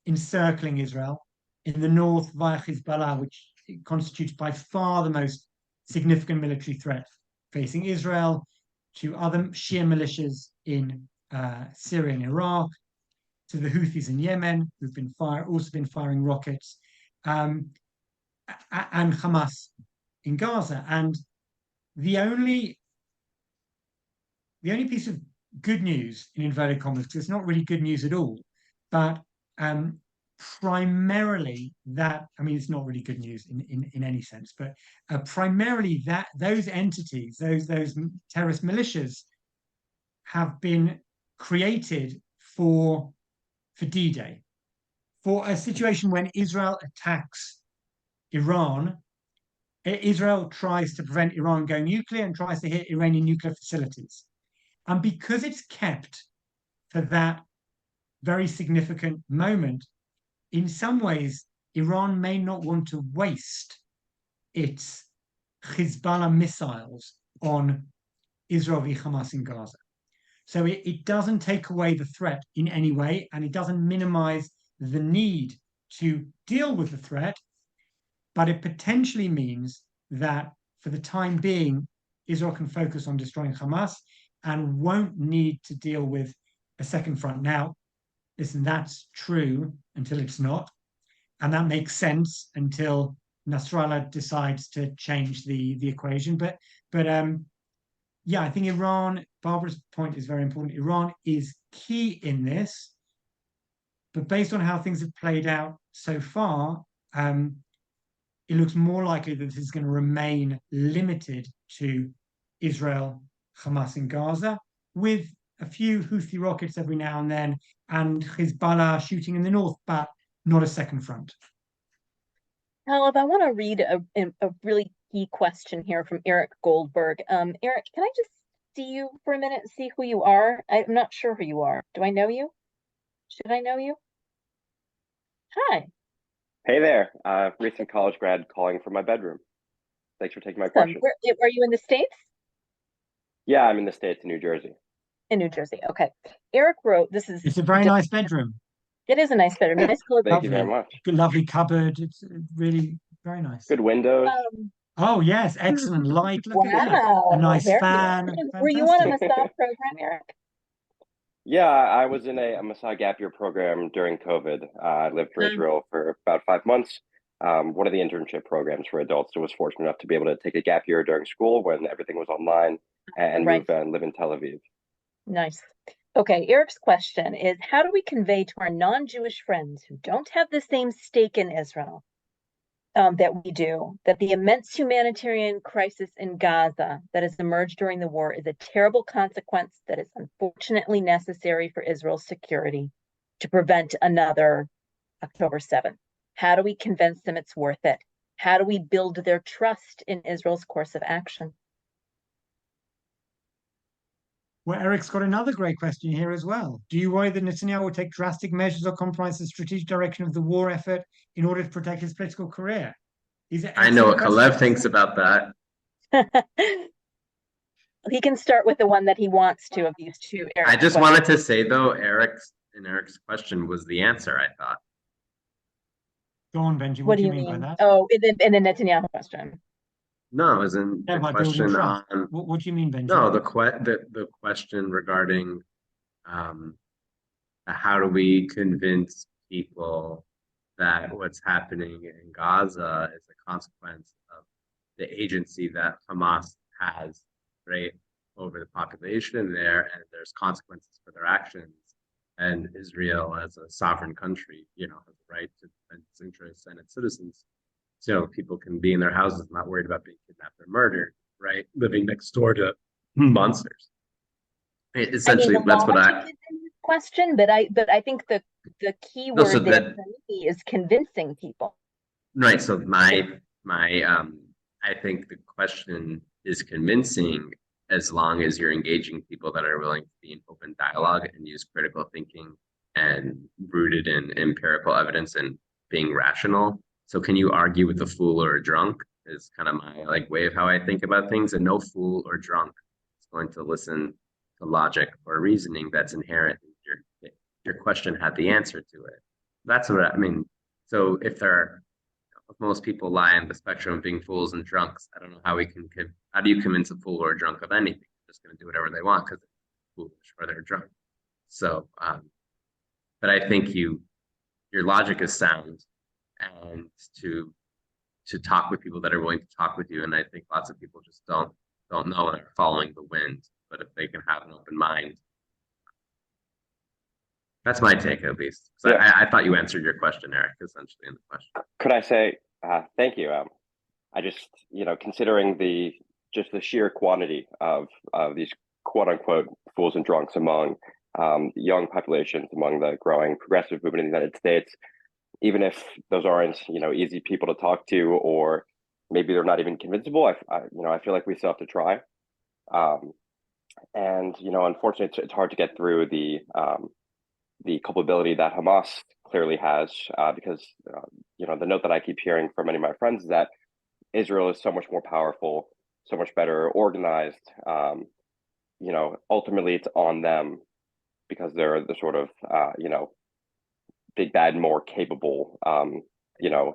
encircling Israel. In the north, via Hezbollah, which constitutes by far the most significant military threat facing Israel, to other Shia militias in Syria and Iraq, to the Houthis in Yemen, who've been also been firing rockets, and Hamas in Gaza. And the only piece of good news, in inverted commas, because it's not really good news at all, but primarily that, I mean, it's not really good news in any sense, but primarily that those entities, those terrorist militias, have been created for D-Day, for a situation when Israel attacks Iran, Israel tries to prevent Iran going nuclear and tries to hit Iranian nuclear facilities. And because it's kept for that very significant moment, in some ways, Iran may not want to waste its Hezbollah missiles on Israel v. Hamas in Gaza. So it doesn't take away the threat in any way, and it doesn't minimize the need to deal with the threat, but it potentially means that for the time being, Israel can focus on destroying Hamas and won't need to deal with a second front. Now, listen, that's true until it's not. And that makes sense until Nasrallah decides to change the equation. But yeah, I think Iran, Barbara's point is very important. Iran is key in this. But based on how things have played out so far, it looks more likely that this is going to remain limited to Israel, Hamas in Gaza, with a few Houthi rockets every now and then, and Hezbollah shooting in the north, but not a second front. Calev, I want to read a really key question here from Eric Goldberg. Eric, can I just see you for a minute and see who you are? I'm not sure who you are. Do I know you? Should I know you? Hi. Hey there, recent college grad calling from my bedroom. Thanks for taking my question. Are you in the States? Yeah, I'm in the States, in New Jersey. In New Jersey, okay. Eric wrote, It's a very nice bedroom. It is a nice bedroom. Nice color. Thank you very much. Good, lovely cupboard. It's really very nice. Good windows. Oh yes, excellent light. Look at that. Wow, A nice very fan. good. Were you on a Fantastic. Masa program, Eric? Yeah, I was in a Masa gap year program during COVID. I lived for Israel for about 5 months. One of the internship programs for adults, so was fortunate enough to be able to take a gap year during school when everything was online and move and live in Tel Aviv. Nice. Okay, Eric's question is, how do we convey to our non-Jewish friends who don't have the same stake in Israel that we do, that the immense humanitarian crisis in Gaza that has emerged during the war is a terrible consequence that is unfortunately necessary for Israel's security to prevent another October 7th? How do we convince them it's worth it? How do we build their trust in Israel's course of action? Well, Eric's got another great question here as well. Do you worry that Netanyahu will take drastic measures or compromise the strategic direction of the war effort in order to protect his political career? I know what Calev thinks about that. He can start with the one that he wants to of these two. I just wanted to say, though, Eric's question was the answer, I thought. Go on, Benji. What do you mean mean by that? Oh, in the Netanyahu question. No, it was in the question on. What do you mean, Benji? No, the question regarding how do we convince people that what's happening in Gaza is a consequence of the agency that Hamas has, right, over the population there, and there's consequences for their actions. And Israel, as a sovereign country, has the right to defend its interests and its citizens. So people can be in their houses, not worried about being kidnapped or murdered, right? Living next door to monsters. Essentially, that's what I question. But I think the key word there for me is convincing people. Right. So my I think the question is convincing as long as you're engaging people that are willing to be in open dialogue and use critical thinking and rooted in empirical evidence and being rational. So can you argue with a fool or a drunk is kind of my way of how I think about things. And no fool or drunk is going to listen to logic or reasoning that's inherent. Your question had the answer to it. That's what I mean. So if most people lie on the spectrum of being fools and drunks, I don't know how how do you convince a fool or a drunk of anything? They're just going to do whatever they want because they're foolish or they're drunk. So, but I think your logic is sound, and to talk with people that are willing to talk with you. And I think lots of people just don't know and are following the wind. But if they can have an open mind, that's my take at least. So yeah. I thought you answered your question, Eric, essentially in the question. Could I say thank you? I just considering the sheer quantity of these quote unquote fools and drunks among young populations, among the growing progressive movement in the United States, even if those aren't, easy people to talk to, or maybe they're not even convincible. I feel like we still have to try. And unfortunately, it's hard to get through the culpability that Hamas clearly has, because the note that I keep hearing from many of my friends is that Israel is so much more powerful, so much better organized. Ultimately it's on them because they're the sort of big bad, more capable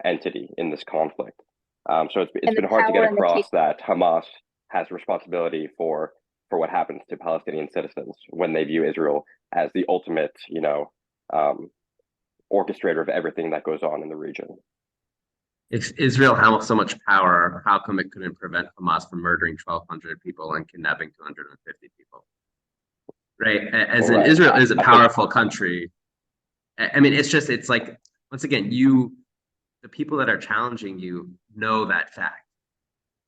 entity in this conflict. So it's been hard to get across that Hamas has responsibility for what happens to Palestinian citizens when they view Israel as the ultimate orchestrator of everything that goes on in the region. If Israel had so much power, how come it couldn't prevent Hamas from murdering 1,200 people and kidnapping 250 people? Right? As in, Israel is a powerful country. I mean, it's like, once again, the people that are challenging you know that fact,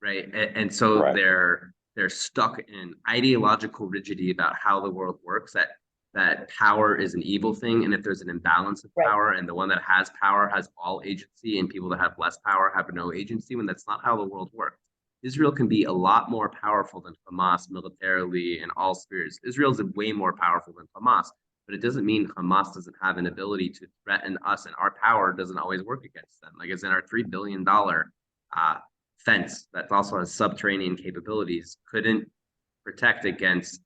right? And so they're stuck in ideological rigidity about how the world works, that power is an evil thing. And if there's an imbalance of power and the one that has power has all agency and people that have less power have no agency, when that's not how the world works. Israel can be a lot more powerful than Hamas militarily in all spheres. Israel's way more powerful than Hamas, but it doesn't mean Hamas doesn't have an ability to threaten us, and our power doesn't always work against them. Like, it's in our $3 billion fence that also has subterranean capabilities, couldn't protect against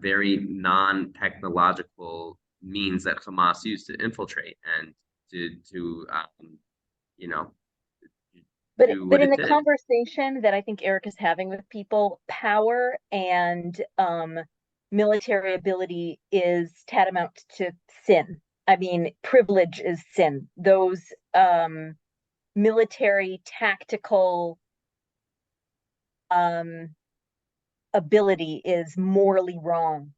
very non-technological means that Hamas used to infiltrate and to But in the conversation that I think Eric is having with people, power and military ability is tantamount to sin. I mean, privilege is sin. Those military tactical ability is morally wrong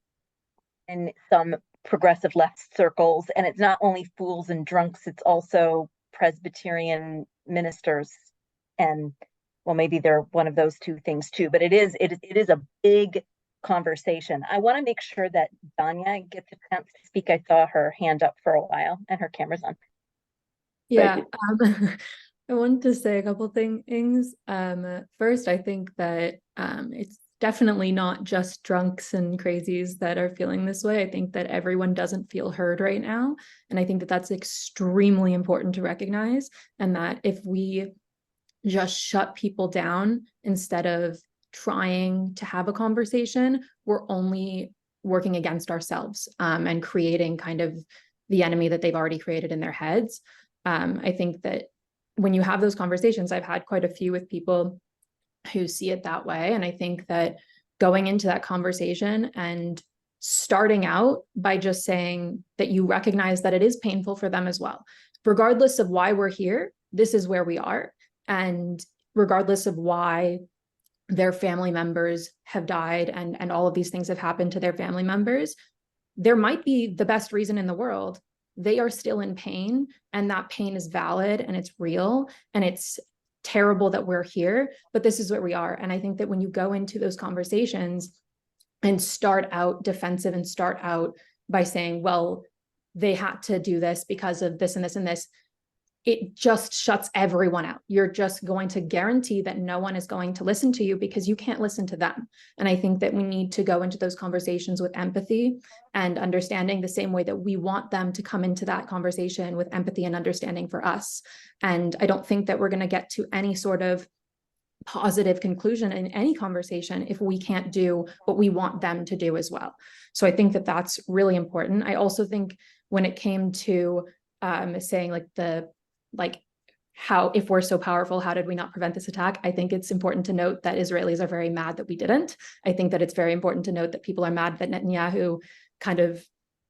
in some progressive left circles. And it's not only fools and drunks, it's also Presbyterian ministers. And well, maybe they're one of those two things too, but it is a big conversation. I want to make sure that Danya gets a chance to speak. I saw her hand up for a while and her camera's on. Yeah, I wanted to say a couple things. First, I think that it's definitely not just drunks and crazies that are feeling this way. I think that everyone doesn't feel heard right now. And I think that that's extremely important to recognize. And that if we just shut people down instead of trying to have a conversation, we're only working against ourselves and creating kind of the enemy that they've already created in their heads. I think that when you have those conversations, I've had quite a few with people who see it that way. And I think that going into that conversation and starting out by just saying that you recognize that it is painful for them as well, regardless of why we're here, this is where we are. And regardless of why their family members have died and all of these things have happened to their family members, there might be the best reason in the world. They are still in pain, and that pain is valid and it's real, and it's terrible that we're here, but this is where we are. And I think that when you go into those conversations and start out defensive and start out by saying, well, they had to do this because of this and this and this, it just shuts everyone out. You're just going to guarantee that no one is going to listen to you because you can't listen to them. And I think that we need to go into those conversations with empathy and understanding, the same way that we want them to come into that conversation with empathy and understanding for us. And I don't think that we're going to get to any sort of positive conclusion in any conversation if we can't do what we want them to do as well. So I think that that's really important. I also think when it came to saying how, if we're so powerful, how did we not prevent this attack? I think it's important to note that Israelis are very mad that we didn't. I think that it's very important to note that people are mad that Netanyahu kind of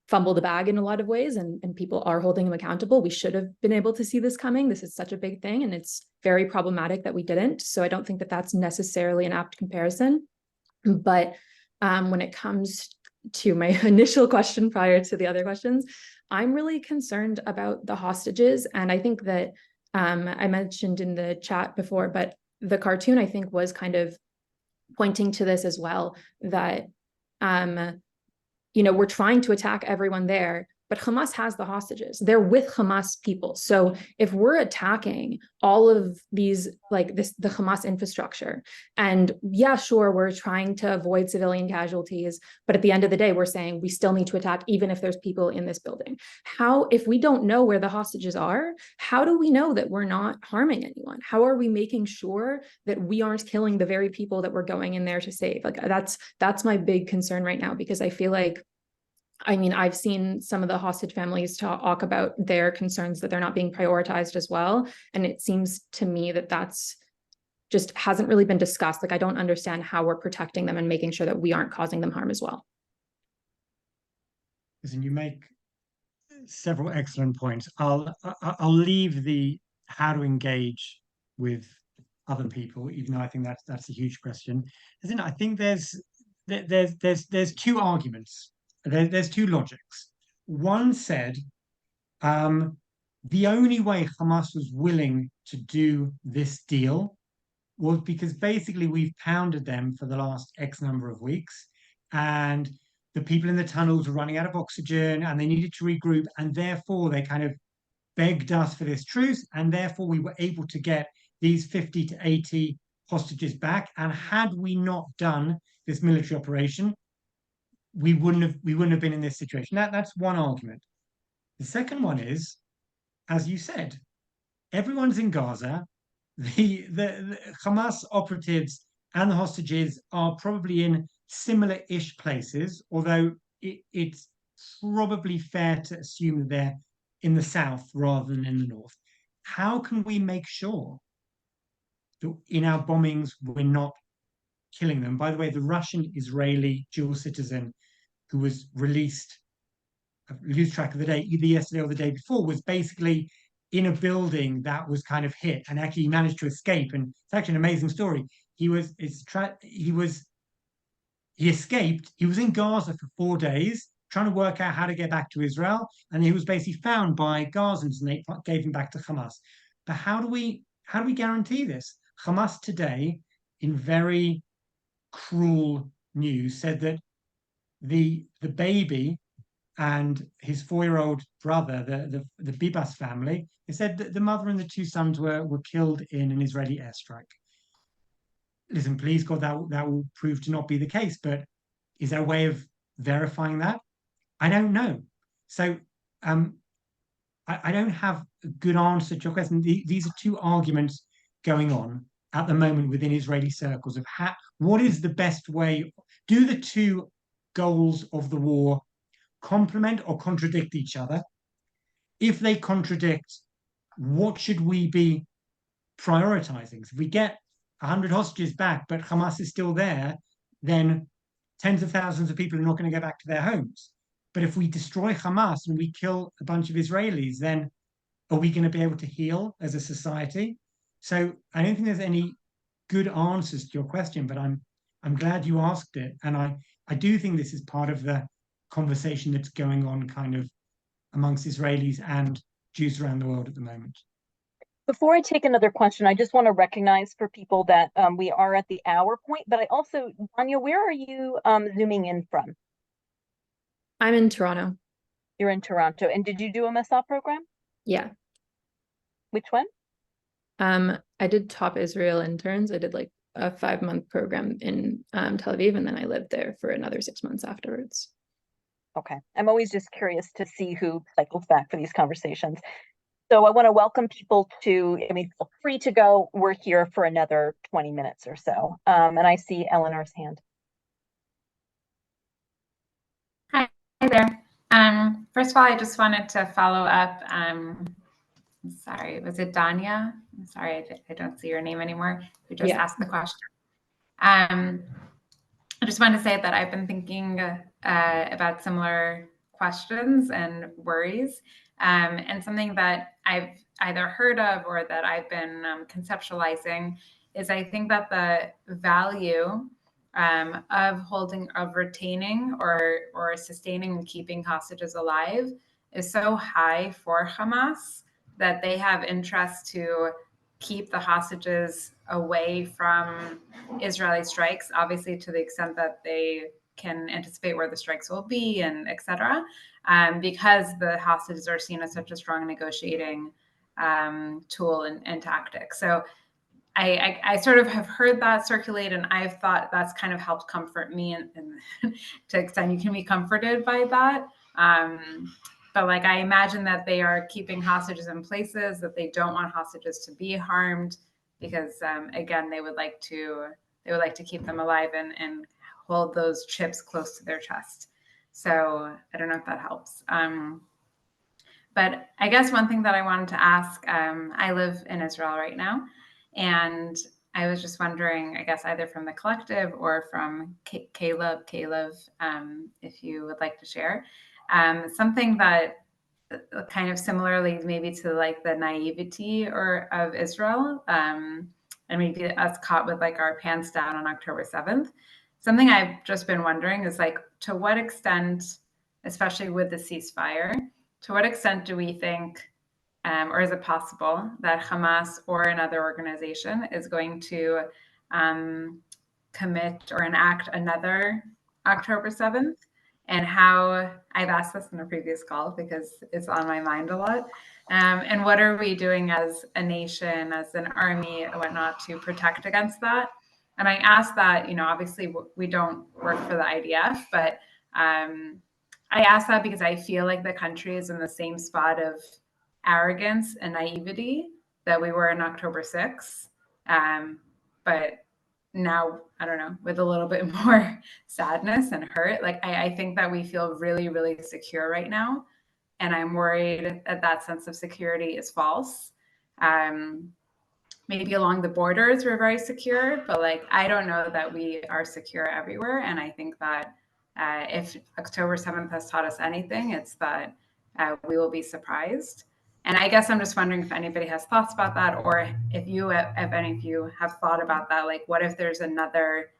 fumbled the bag in a lot of ways, and people are holding him accountable. We should have been able to see this coming. This is such a big thing, and it's very problematic that we didn't. So I don't think that that's necessarily an apt comparison. But when it comes to my initial question prior to the other questions, I'm really concerned about the hostages. And I think that I mentioned in the chat before, but the cartoon, I think, was kind of pointing to this as well, that, we're trying to attack everyone there, but Hamas has the hostages. They're with Hamas people. So if we're attacking all of these, like the Hamas infrastructure, and yeah, sure, we're trying to avoid civilian casualties, but at the end of the day, we're saying we still need to attack even if there's people in this building. How, if we don't know where the hostages are, how do we know that we're not harming anyone? How are we making sure that we aren't killing the very people that we're going in there to save? Like that's my big concern right now, because I feel like, I mean, I've seen some of the hostage families talk about their concerns that they're not being prioritized as well. And it seems to me that that's just hasn't really been discussed. Like, I don't understand how we're protecting them and making sure that we aren't causing them harm as well. Listen, you make several excellent points. I'll leave the how to engage with other people, even though I think that's a huge question. Listen, I think there's two arguments. There's two logics. One said, the only way Hamas was willing to do this deal was because basically we've pounded them for the last X number of weeks, and the people in the tunnels were running out of oxygen and they needed to regroup, and therefore they kind of begged us for this truce, and therefore we were able to get these 50 to 80 hostages back. And had we not done this military operation, we wouldn't have been in this situation. That's one argument. The second one is, as you said, everyone's in Gaza. The Hamas operatives and the hostages are probably in similar-ish places, although it's probably fair to assume that they're in the south rather than in the north. How can we make sure that in our bombings we're not killing them? By the way, the Russian-Israeli dual citizen who was released, I lose track of the day, either yesterday or the day before, was basically in a building that was kind of hit, and actually managed to escape. And it's actually an amazing story. He escaped. He was in Gaza for 4 days, trying to work out how to get back to Israel, and he was basically found by Gazans, and they gave him back to Hamas. But how do we guarantee this? Hamas today, in very cruel news, said that the baby and his 4-year-old brother, the Bibas family, they said that the mother and the 2 sons were killed in an Israeli airstrike. Listen, please God, that will prove to not be the case, but is there a way of verifying that? I don't know. So I don't have a good answer to your question. These are two arguments going on at the moment within Israeli circles of what is the best way. Do the two goals of the war complement or contradict each other? If they contradict, what should we be prioritizing? If we get 100 hostages back, but Hamas is still there, then tens of thousands of people are not going to get back to their homes. But if we destroy Hamas and we kill a bunch of Israelis, then are we going to be able to heal as a society? So I don't think there's any good answers to your question, but I'm glad you asked it. And I do think this is part of the conversation that's going on kind of amongst Israelis and Jews around the world at the moment. Before I take another question, I just want to recognize for people that we are at the hour point, but I also, Anya, where are you zooming in from? I'm in Toronto. You're in Toronto. And did you do a Masa program? Yeah. Which one? I did Top Israel Interns. I did like a 5-month program in Tel Aviv, and then I lived there for another 6 months afterwards. Okay. I'm always just curious to see who cycles back for these conversations. So I want to welcome people to, feel free to go. We're here for another 20 minutes or so. And I see Eleanor's hand. Hi there. First of all, I just wanted to follow up. Sorry, was it Danya? I'm sorry, I don't see your name anymore. Who just asked the question. I just wanted to say that I've been thinking about similar questions and worries. And something that I've either heard of or that I've been conceptualizing is I think that the value of retaining or sustaining and keeping hostages alive is so high for Hamas that they have interest to keep the hostages away from Israeli strikes, obviously to the extent that they can anticipate where the strikes will be and et cetera, because the hostages are seen as such a strong negotiating tool and tactic. So I sort of have heard that circulate, and I've thought that's kind of helped comfort me, and to extent you can be comforted by that. But like, I imagine that they are keeping hostages in places that they don't want hostages to be harmed, because again, they would like to keep them alive and hold those chips close to their chest. So I don't know if that helps. But I guess one thing that I wanted to ask, I live in Israel right now, and I was just wondering, I guess either from the collective or from Calev, if you would like to share, something that kind of similarly maybe to like the naivety of Israel, and maybe us caught with like our pants down on October 7th. Something I've just been wondering is like, to what extent, especially with the ceasefire, to what extent do we think, or is it possible that Hamas or another organization is going to commit or enact another October 7th? And how, I've asked this in a previous call because it's on my mind a lot. And what are we doing as a nation, as an army and whatnot, to protect against that? And I ask that, you know, obviously we don't work for the IDF, but I ask that because I feel like the country is in the same spot of arrogance and naivety that we were in October 6th. But now, I don't know, with a little bit more sadness and hurt, like I think that we feel really, really secure right now. And I'm worried that that sense of security is false. Maybe along the borders, we're very secure, but like, I don't know that we are secure everywhere. And I think that if October 7th has taught us anything, it's that we will be surprised. And I guess I'm just wondering if anybody has thoughts about that, or if any of you have thought about that, like what if there's another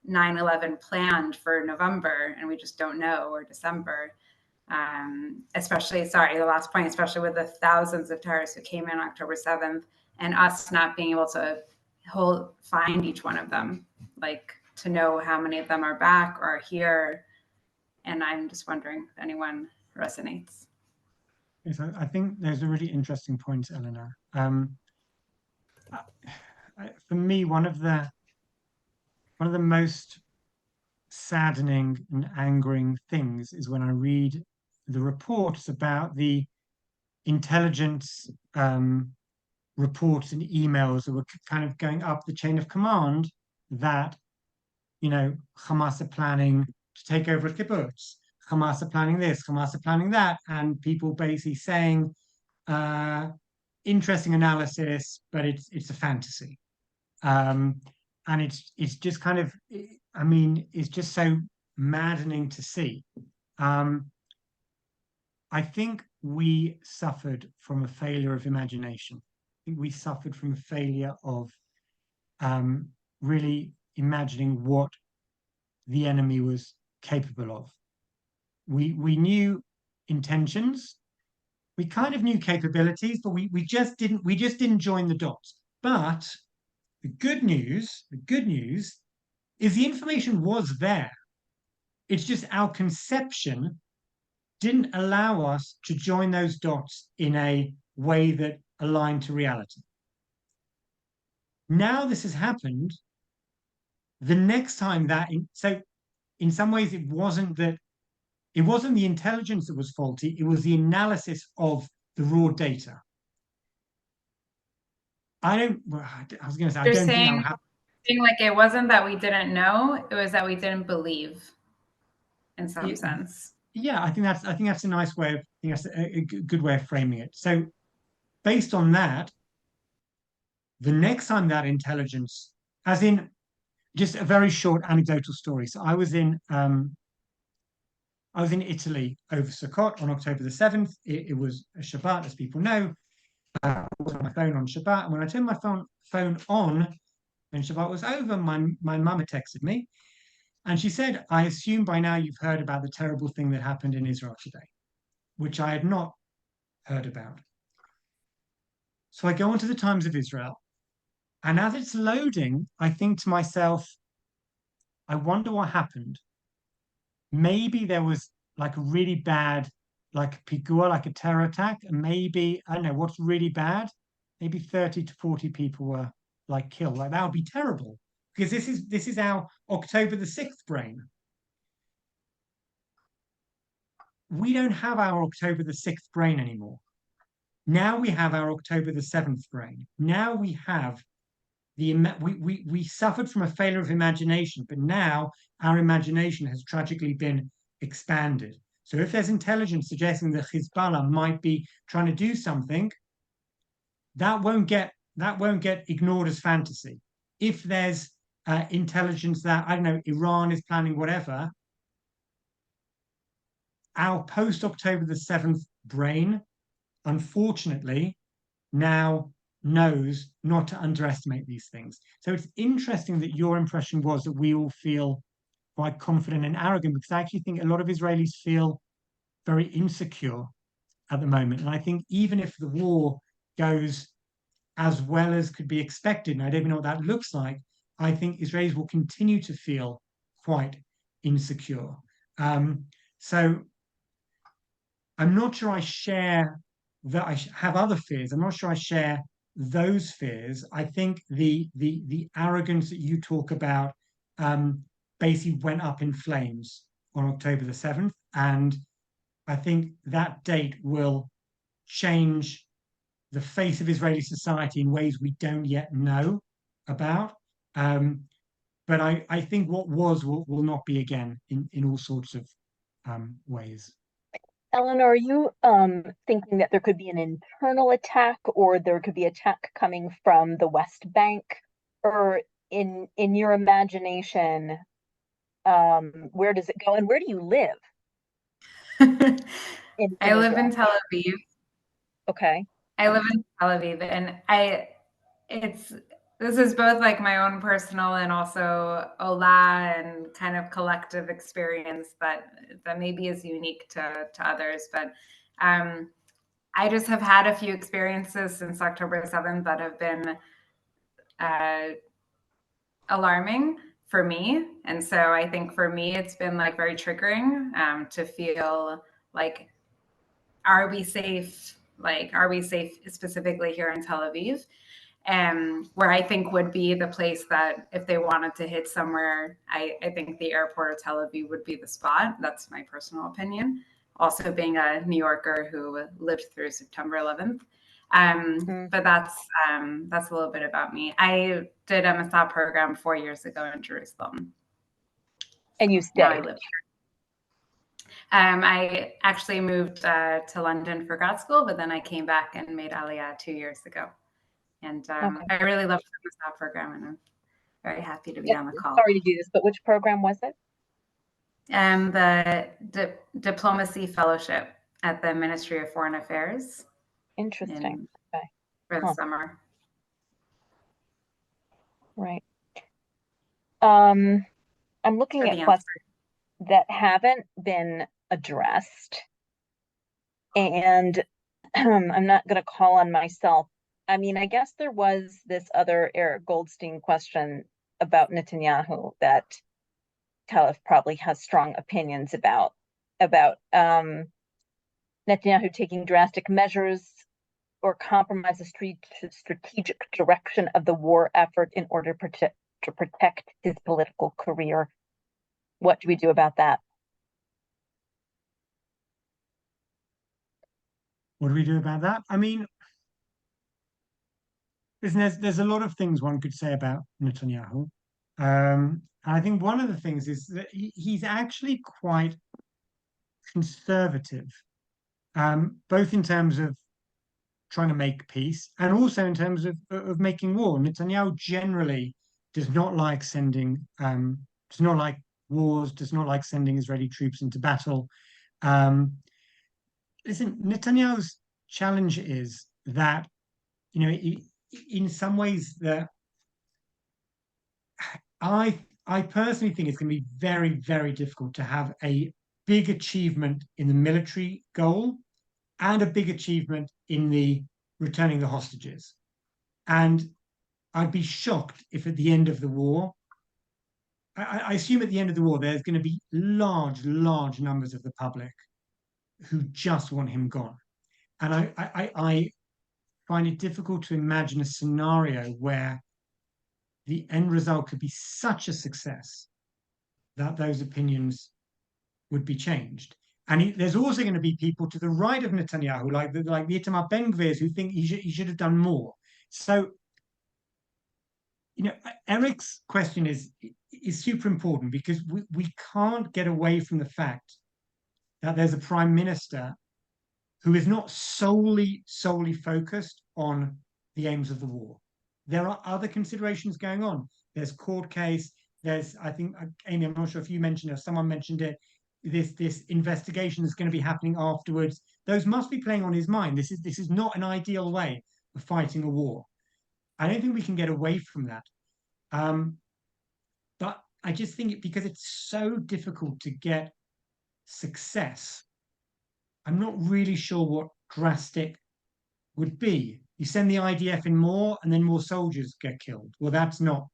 9/11 planned for November and we just don't know, or December? Especially, sorry, the last point, especially with the thousands of terrorists who came in October 7th and us not being able to find each one of them, like to know how many of them are back or are here. And I'm just wondering if anyone resonates. Yes, I think there's a really interesting point, Eleanor. For me, one of the most saddening and angering things is when I read the reports about the intelligence reports and emails that were kind of going up the chain of command that, you know, Hamas are planning to take over a kibbutz. Hamas are planning this, Hamas are planning that, and people basically saying, interesting analysis, but it's a fantasy. And it's just kind of, I mean, it's just so maddening to see. I think we suffered from a failure of imagination. I think we suffered from a failure of really imagining what the enemy was capable of. We knew intentions, we kind of knew capabilities, but we just didn't join the dots. But the good news is the information was there. It's just our conception didn't allow us to join those dots in a way that aligned to reality. Now this has happened. The next time so in some ways it wasn't the intelligence that was faulty, it was the analysis of the raw data. I was going to say, You're saying like it wasn't that we didn't know, it was that we didn't believe in some sense. Yeah, I think that's a nice way of, I think that's a good way of framing it. So based on that, the next time that intelligence, as in just a very short anecdotal story. So I was in Italy over Sukkot on October the 7th. It was a Shabbat, as people know. I was on my phone on Shabbat, and when I turned my phone on, when Shabbat was over, my mum had texted me, and she said, "I assume by now you've heard about the terrible thing that happened in Israel today," which I had not heard about. So I go onto the Times of Israel, and as it's loading, I think to myself, I wonder what happened maybe there was like a really bad, like a pigur, like a terror attack, and maybe, I don't know, what's really bad? Maybe 30 to 40 people were like killed. Like that would be terrible, because this is our October the 6th brain. We don't have our October the 6th brain anymore. Now we have our October the 7th brain. Now we have we suffered from a failure of imagination, but now our imagination has tragically been expanded. So if there's intelligence suggesting that Hezbollah might be trying to do something, that won't get ignored as fantasy. If there's intelligence that, I don't know, Iran is planning whatever, our post-October the 7th brain, unfortunately, now knows not to underestimate these things. So it's interesting that your impression was that we all feel quite confident and arrogant, because I actually think a lot of Israelis feel very insecure at the moment. And I think even if the war goes as well as could be expected, and I don't even know what that looks like, I think Israelis will continue to feel quite insecure. So I'm not sure I share that. I have other fears. I'm not sure I share those fears. I think the arrogance that you talk about basically went up in flames on October the 7th, and I think that date will change the face of Israeli society in ways we don't yet know about. But I think what was will not be again in all sorts of ways. Eleanor, are you thinking that there could be an internal attack, or there could be attack coming from the West Bank, or in your imagination, where does it go, and where do you live? I live in Tel Aviv. Okay. I live in Tel Aviv, and this is both like my own personal and also Ola and kind of collective experience that maybe is unique to others. But I just have had a few experiences since October 7th that have been alarming for me. And so I think for me, it's been like very triggering to feel like, are we safe? Like, are we safe specifically here in Tel Aviv? Where I think would be the place that if they wanted to hit somewhere, I think the airport of Tel Aviv would be the spot. That's my personal opinion. Also being a New Yorker who lived through September 11th. But that's a little bit about me. I did a Masa program 4 years ago in Jerusalem. And you stayed? Now I live here. I actually moved to London for grad school, but then I came back and made Aliyah 2 years ago. And I really loved the Masa program, and I'm very happy to be on the call. Sorry to do this, but which program was it? The Diplomacy Fellowship at the Ministry of Foreign Affairs. Interesting. Okay. For the summer. Right. I'm looking at questions that haven't been addressed, and I'm not going to call on myself. I mean, I guess there was this other Eric Goldstein question about Netanyahu that Calev probably has strong opinions about Netanyahu taking drastic measures or compromise the strategic direction of the war effort in order to protect his political career. What do we do about that? What do we do about that? I mean, there's a lot of things one could say about Netanyahu. I think one of the things is that he's actually quite conservative, both in terms of trying to make peace and also in terms of making war. Netanyahu generally does not like sending, does not like wars, does not like sending Israeli troops into battle. Listen, Netanyahu's challenge is that, you know, in some ways that I personally think it's going to be very, very difficult to have a big achievement in the military goal and a big achievement in the returning the hostages. And I'd be shocked if at the end of the war, I assume at the end of the war, there's going to be large numbers of the public who just want him gone. And I find it difficult to imagine a scenario where the end result could be such a success that those opinions would be changed. And there's also going to be people to the right of Netanyahu, like the Itamar Ben-Gvirs, who think he should have done more. So, Eric's question is super important, because we can't get away from the fact that there's a prime minister who is not solely focused on the aims of the war. There are other considerations going on. There's court case. There's, I think, Amy, I'm not sure if you mentioned it or someone mentioned it, this investigation that's going to be happening afterwards. Those must be playing on his mind. This is not an ideal way of fighting a war. I don't think we can get away from that. But I just think because it's so difficult to get success, I'm not really sure what drastic would be. You send the IDF in more and then more soldiers get killed. Well, that's not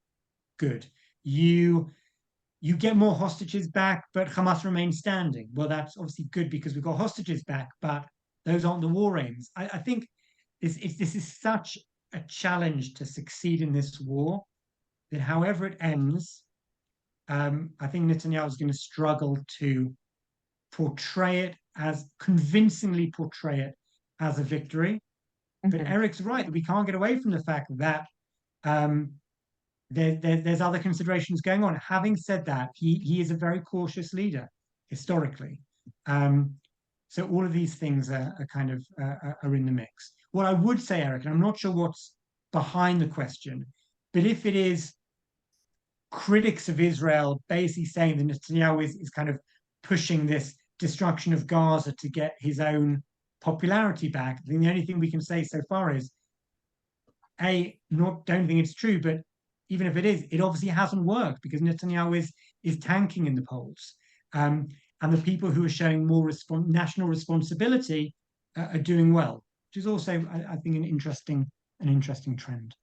good. You get more hostages back, but Hamas remains standing. Well, that's obviously good because we've got hostages back, but those aren't the war aims. I think this is such a challenge to succeed in this war that however it ends, I think Netanyahu is going to struggle to convincingly portray it as a victory. But Eric's right that we can't get away from the fact that there's other considerations going on. Having said that, he is a very cautious leader historically. So all of these things are in the mix. What I would say, Eric, and I'm not sure what's behind the question, but if it is critics of Israel basically saying that Netanyahu is kind of pushing this destruction of Gaza to get his own popularity back, I think the only thing we can say so far is, don't think it's true, but even if it is, it obviously hasn't worked because Netanyahu is tanking in the polls. And the people who are showing more national responsibility are doing well, which is also, I think, an interesting trend.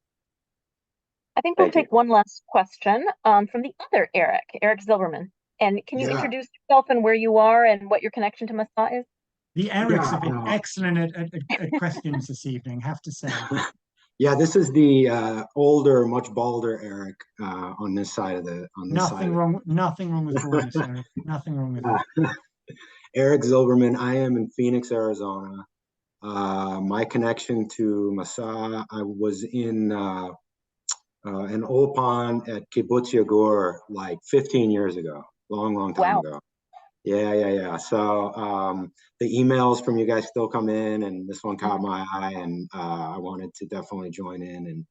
I think we'll take one last question from the other Eric Zilberman. And can you introduce yourself and where you are and what your connection to Masa is? The Erics have been excellent at questions this evening, have to say. Yeah, this is the older, much balder Eric on this side of the. Nothing wrong with baldness, Eric. Nothing wrong with that. Eric Zilberman. I am in Phoenix, Arizona. My connection to Masa, I was in an Ulpan at Kibbutz Yagur like 15 years ago, long time ago. Yeah. So the emails from you guys still come in, and this one caught my eye, and I wanted to definitely join in,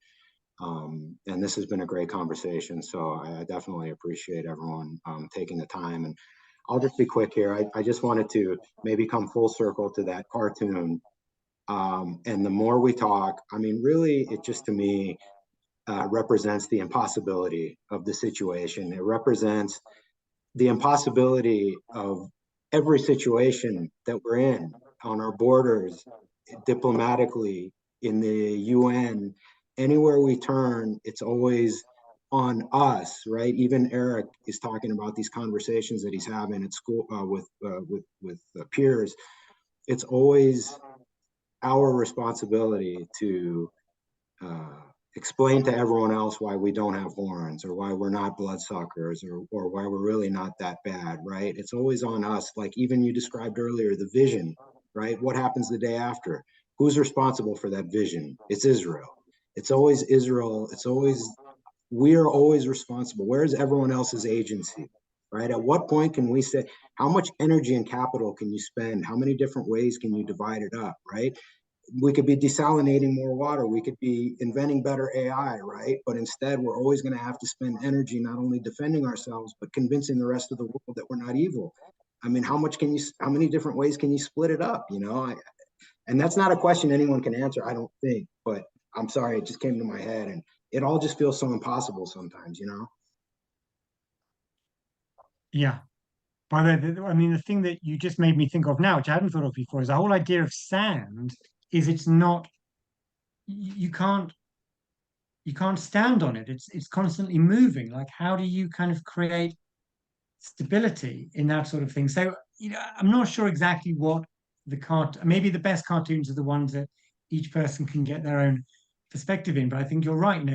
and this has been a great conversation. So I definitely appreciate everyone taking the time. And I'll just be quick here. I just wanted to maybe come full circle to that cartoon. And the more we talk, I mean, really, it just to me represents the impossibility of the situation. It represents the impossibility of every situation that we're in on our borders, diplomatically, in the UN, anywhere we turn, it's always on us, right? Even Eric is talking about these conversations that he's having at school with peers. It's always our responsibility to explain to everyone else why we don't have horns, or why we're not bloodsuckers, or why we're really not that bad, right? It's always on us. Like even you described earlier, the vision, right? What happens the day after? Who's responsible for that vision? It's Israel. It's always Israel. We are always responsible. Where's everyone else's agency, right? At what point can we say, how much energy and capital can you spend? How many different ways can you divide it up, right? We could be desalinating more water. We could be inventing better AI, right? But instead, we're always going to have to spend energy not only defending ourselves, but convincing the rest of the world that we're not evil. I mean, how many different ways can you split it up, you know? And that's not a question anyone can answer, I don't think. But I'm sorry, it just came to my head. And it all just feels so impossible sometimes, you know? Yeah. By the way, I mean, the thing that you just made me think of now, which I hadn't thought of before, is the whole idea of sand is it's not, you can't you can't stand on it. It's constantly moving. Like, how do you kind of create stability in that sort of thing? So, I'm not sure exactly what maybe the best cartoons are the ones that each person can get their own perspective in. But I think you're right.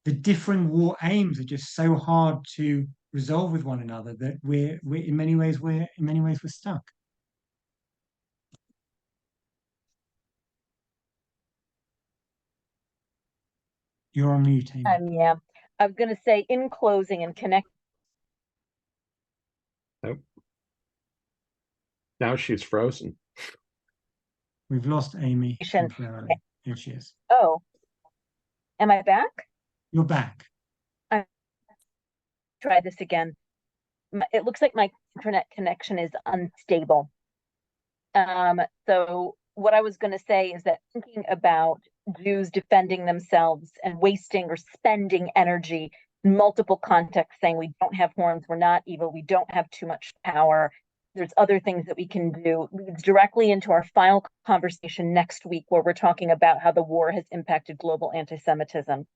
The differing war aims are just so hard to resolve with one another that we're in many ways we're stuck. You're on mute, Amy. Yeah, I was going to say in closing and connect. Nope. Now she's frozen. We've lost Amy Connection. temporarily. Here she is. Oh, am I back? You're back. Try this again. It looks like my internet connection is unstable. So what I was going to say is that thinking about Jews defending themselves and wasting or spending energy in multiple contexts, saying we don't have horns, we're not evil, we don't have too much power, there's other things that we can do, leads directly into our final conversation next week, where we're talking about how the war has impacted global anti-Semitism.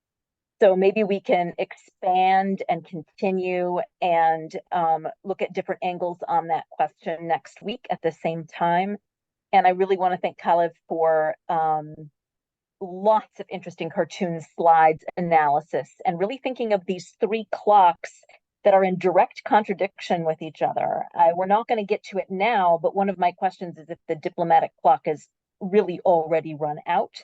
So maybe we can expand and continue and look at different angles on that question next week at the same time. And I really want to thank Calev for lots of interesting cartoon slides, analysis, and really thinking of these three clocks that are in direct contradiction with each other. We're not going to get to it now, but one of my questions is if the diplomatic clock is really already run out.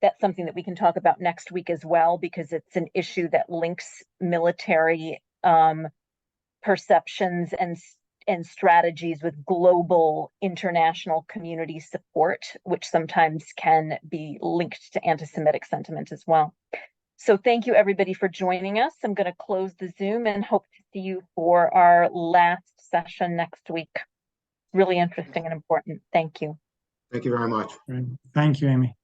That's something that we can talk about next week as well, because it's an issue that links military perceptions and strategies with global international community support, which sometimes can be linked to anti-Semitic sentiment as well. So thank you everybody for joining us. I'm going to close the Zoom and hope to see you for our last session next week. Really interesting and important. Thank you. Thank you very much. Thank you, Amy.